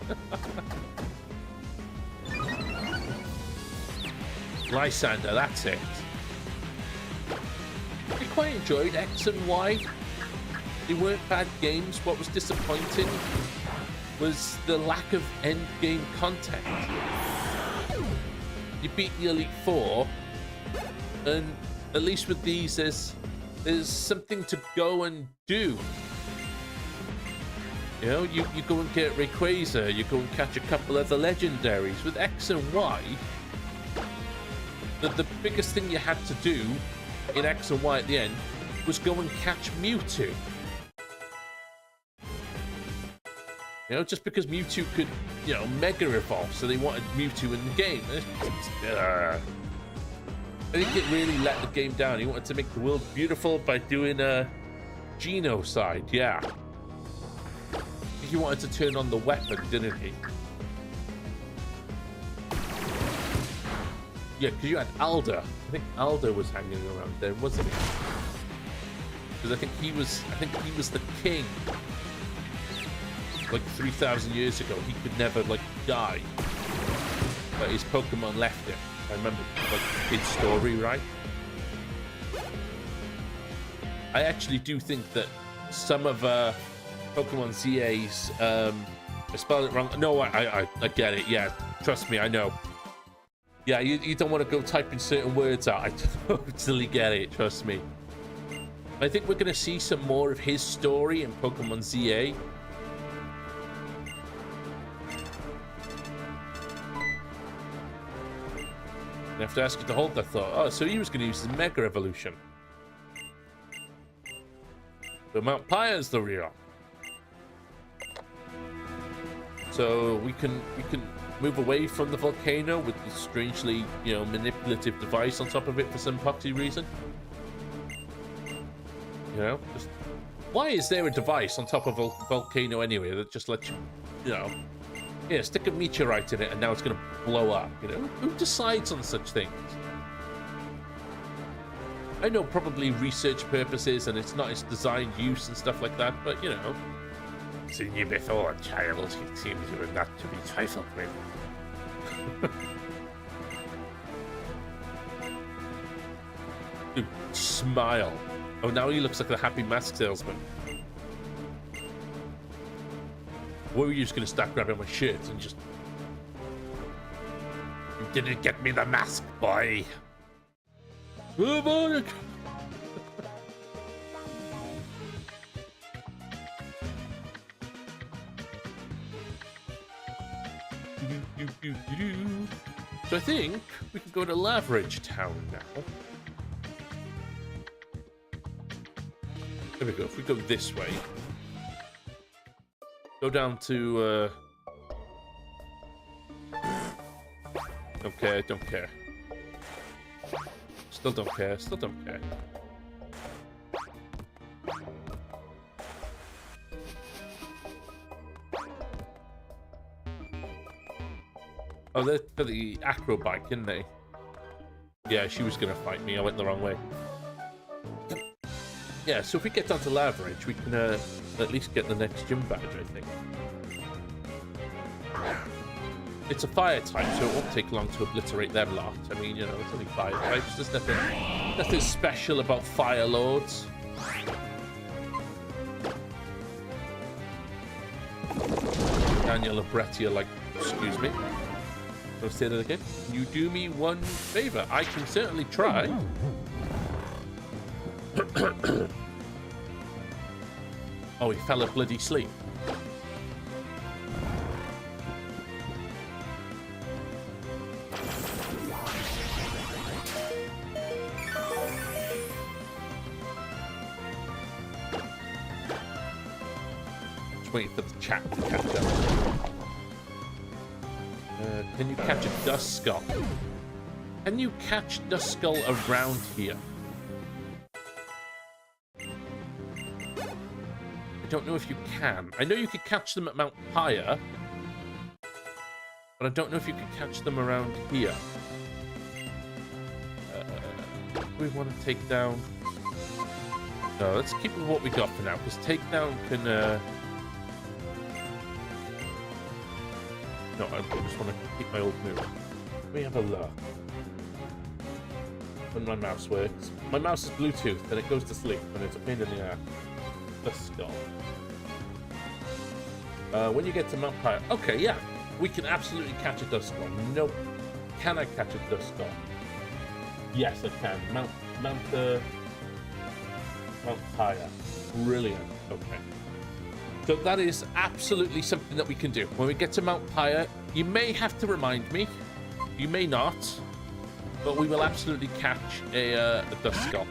Lysander, that's it. I quite enjoyed X and Y. They weren't bad games. What was disappointing was the lack of end game content. You beat the Elite Four, and at least with these, there's something to go and do. You know, you go and get Rayquaza, you go and catch a couple of the legendaries. With X and Y, the biggest thing you had to do in X and Y at the end was go and catch Mewtwo. You know, just because Mewtwo could, you know, Mega Evolve, so they wanted Mewtwo in the game. I think it really let the game down. He wanted to make the world beautiful by doing a genocide, yeah. He wanted to turn on the weapon, didn't he? Yeah, because you had Alder. I think Alder was hanging around there, wasn't he? Because I think he was the king. Like 3,000 years ago, he could never like die. But his Pokemon left him. I remember like the kid's story, right? I actually do think that some of Pokemon ZA's I spelled it wrong. No, I get it. Yeah, trust me, I know. Yeah, you don't want to go typing certain words out. I totally get it. Trust me. I think we're going to see some more of his story in Pokemon ZA. I have to ask you to hold that thought. Oh, so he was going to use his Mega Evolution. So Mount Pyre's the real. So we can move away from the volcano with this strangely, you know, manipulative device on top of it for some poxy reason. You know, just why is there a device on top of a volcano anyway that just lets you, you know, yeah, stick a meteorite in it and now it's going to blow up? You know, who decides on such things? I know probably research purposes and it's not its designed use and stuff like that, but you know. Seen you before, child. It seems you are not to be trifled with. Dude, smile. Oh, now he looks like a happy mask salesman. What were you just going to start grabbing my shirt and just... You didn't get me the mask, boy. Oh, boy. So I think we can go to Laveridge Town now. There we go. If we go this way, go down to. Don't care. Don't care. Still don't care. Still don't care. Oh, they're the acro bike, isn't they? Yeah, she was going to fight me. I went the wrong way. Yeah, so if we get down to Laveridge, we can at least get the next gym badge, I think. It's a fire type, so it won't take long to obliterate them lot. I mean, you know, it's only fire types. There's nothing special about fire lords. Daniel Abretti are like, excuse me. Let's say that again. Can you do me one favor? I can certainly try. Oh, he fell a bloody sleep. Just waiting for the chat to catch up. Can you catch a dust skull? Can you catch dust skull around here? I don't know if you can. I know you could catch them at Mount Pyre, but I don't know if you could catch them around here. We want to take down... No, let's keep with what we got for now, because takedown can... No, I just want to keep my old move. Let me have a look. When my mouse works. My mouse is Bluetooth, and it goes to sleep, and it's a pain in the ass. The skull. When you get to Mount Pyre... Okay, yeah. We can absolutely catch a dust skull. Nope. Can I catch a dust skull? Yes, I can. Mount Pyre. Brilliant. Okay. So that is absolutely something that we can do. When we get to Mount Pyre, you may have to remind me. You may not. But we will absolutely catch a dust skull.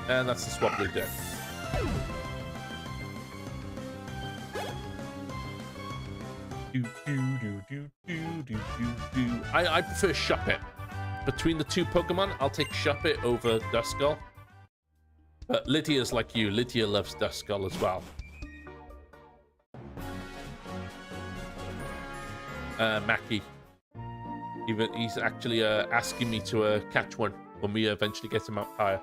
And that's the Swabbly deck. I prefer Shuppet. Between the two Pokemon, I'll take Shuppet over Duskull. But Lydia's like you. Lydia loves Duskull as well. Mackie. He's actually asking me to catch one when we eventually get to Mount Pyre.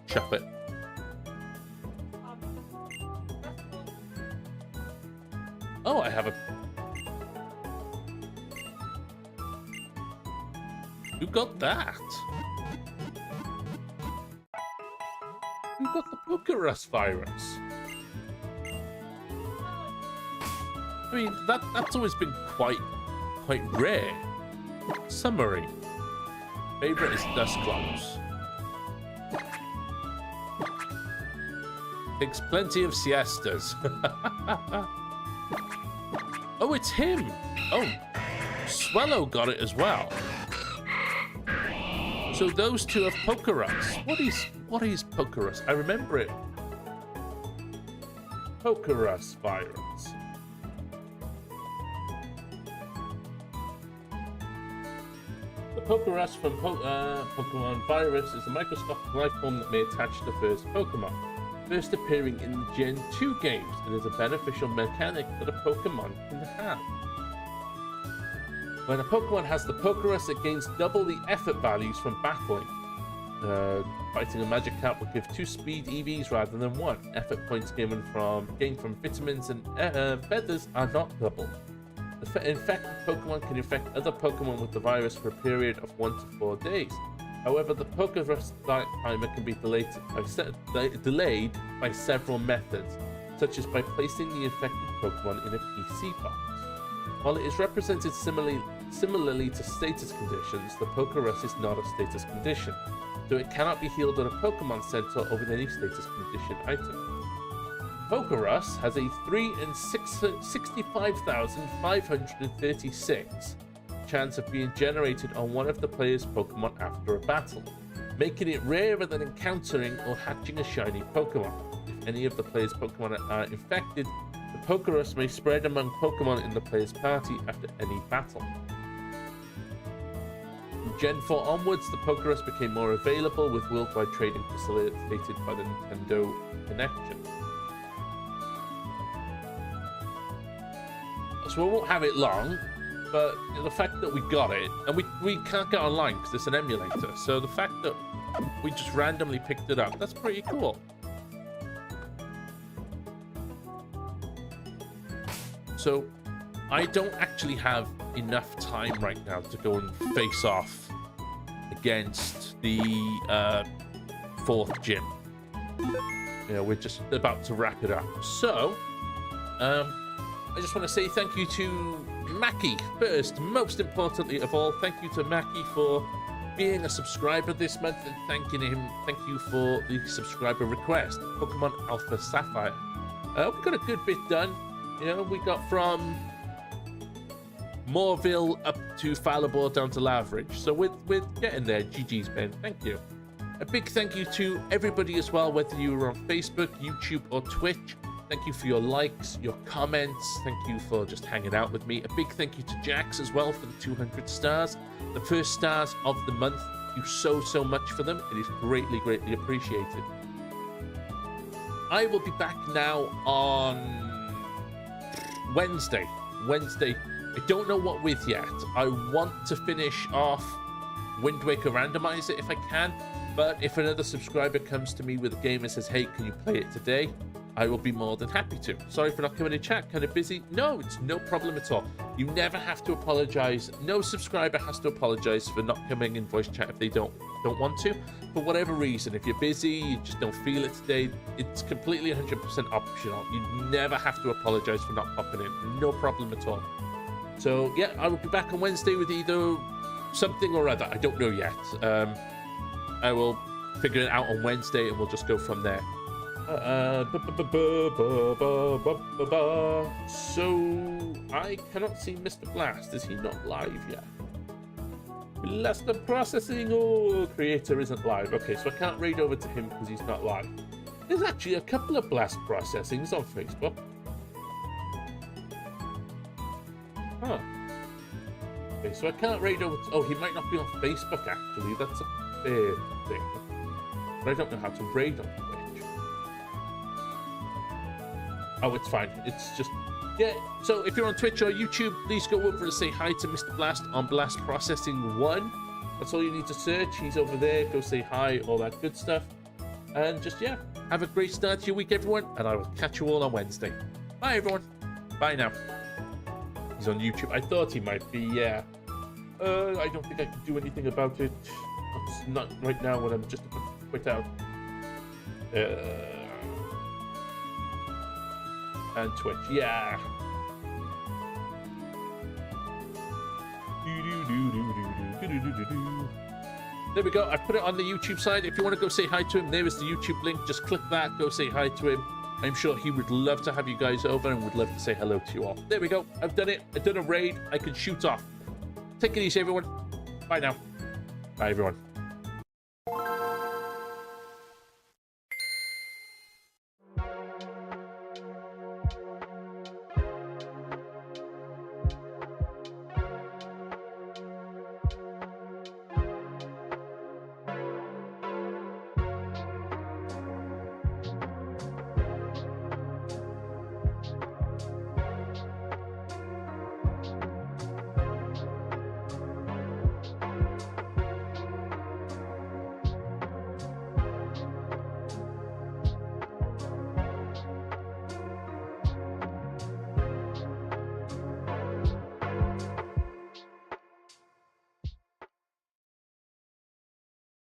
Shuppet. Oh, I have a... Who got that? Who got the Pokerus virus? I mean, that's always been quite rare. Summary. Favorite is Dusclops. Takes plenty of siestas. Oh, it's him. Oh, Swellow got it as well. So those two have Pokerus. What is Pokerus? I remember it. Pokerus virus. The Pokerus from Pokemon virus is a microscopic life form that may attach to the first Pokemon, first appearing in the Gen 2 games, and is a beneficial mechanic that a Pokemon can have. When a Pokemon has the Pokerus, it gains double the effort values from battling. Fighting a magic cat will give 2 speed EVs rather than 1. Effort points gained from vitamins and feathers are not doubled. The infected Pokemon can infect other Pokemon with the virus for a period of 1 to 4 days. However, the Pokerus timer can be delayed by several methods, such as by placing the infected Pokemon in a PC box. While it is represented similarly to status conditions, the Pokerus is not a status condition, so it cannot be healed at a Pokemon Center or with any status condition item. Pokerus has a 3 in 65,536 chance of being generated on one of the player's Pokemon after a battle, making it rarer than encountering or hatching a shiny Pokemon. If any of the player's Pokemon are infected, the Pokerus may spread among Pokemon in the player's party after any battle. From Gen 4 onwards, the Pokerus became more available, with worldwide trading facilitated by the Nintendo connection. So we won't have it long, but the fact that we got it, and we can't get online because it's an emulator, so the fact that we just randomly picked it up, that's pretty cool. So I don't actually have enough time right now to go and face off against the 4th gym. You know, we're just about to wrap it up. So, I just want to say thank you to Mackie first, most importantly of all. Thank you to Mackie for being a subscriber this month, and thank you for the subscriber request, Pokemon Alpha Sapphire. We got a good bit done. You know, we got from Moorville up to Falabor down to Laveridge. So we're getting there. GG's, Ben. Thank you. A big thank you to everybody as well, whether you were on Facebook, YouTube, or Twitch. Thank you for your likes, your comments. Thank you for just hanging out with me. A big thank you to Jax as well for the 200 stars. The first stars of the month. Thank you so much for them. It is greatly appreciated. I will be back now on Wednesday. I don't know what with yet. I want to finish off Wind Waker Randomizer if I can, but if another subscriber comes to me with a game and says, hey, can you play it today? I will be more than happy to. Sorry for not coming in chat, kind of busy. No, it's no problem at all. You never have to apologize. No subscriber has to apologize for not coming in voice chat if they don't want to. For whatever reason, if you're busy, you just don't feel it today, it's completely 100% optional. You never have to apologize for not popping in. No problem at all. So yeah, I will be back on Wednesday with either something or other. I don't know yet. I will figure it out on Wednesday and we'll just go from there. So I cannot see Mr. Blast. Is he not live yet? Blast processing. Oh, creator isn't live. Okay, so I can't raid over to him because he's not live. There's actually a couple of blast processings on Facebook. Huh. Okay, so I can't raid over to... Oh, he might not be on Facebook, actually. That's a fair thing. But I don't know how to raid on Twitch. Oh, it's fine. It's just... Yeah, so if you're on Twitch or YouTube, please go over and say hi to Mr. Blast on Blast Processing 1. That's all you need to search. He's over there. Go say hi, all that good stuff. And just, yeah, have a great start to your week, everyone. And I will catch you all on Wednesday. Bye, everyone. Bye now. He's on YouTube. I thought he might be, yeah. I don't think I can do anything about it. Not right now when I'm just about to quit out. And Twitch, yeah. There we go. I put it on the YouTube side. If you want to go say hi to him, there is the YouTube link. Just click that. Go say hi to him. I'm sure he would love to have you guys over and would love to say hello to you all. There we go. I've done it. I've done a raid. I can shoot off. Take it easy, everyone. Bye now. Bye, everyone.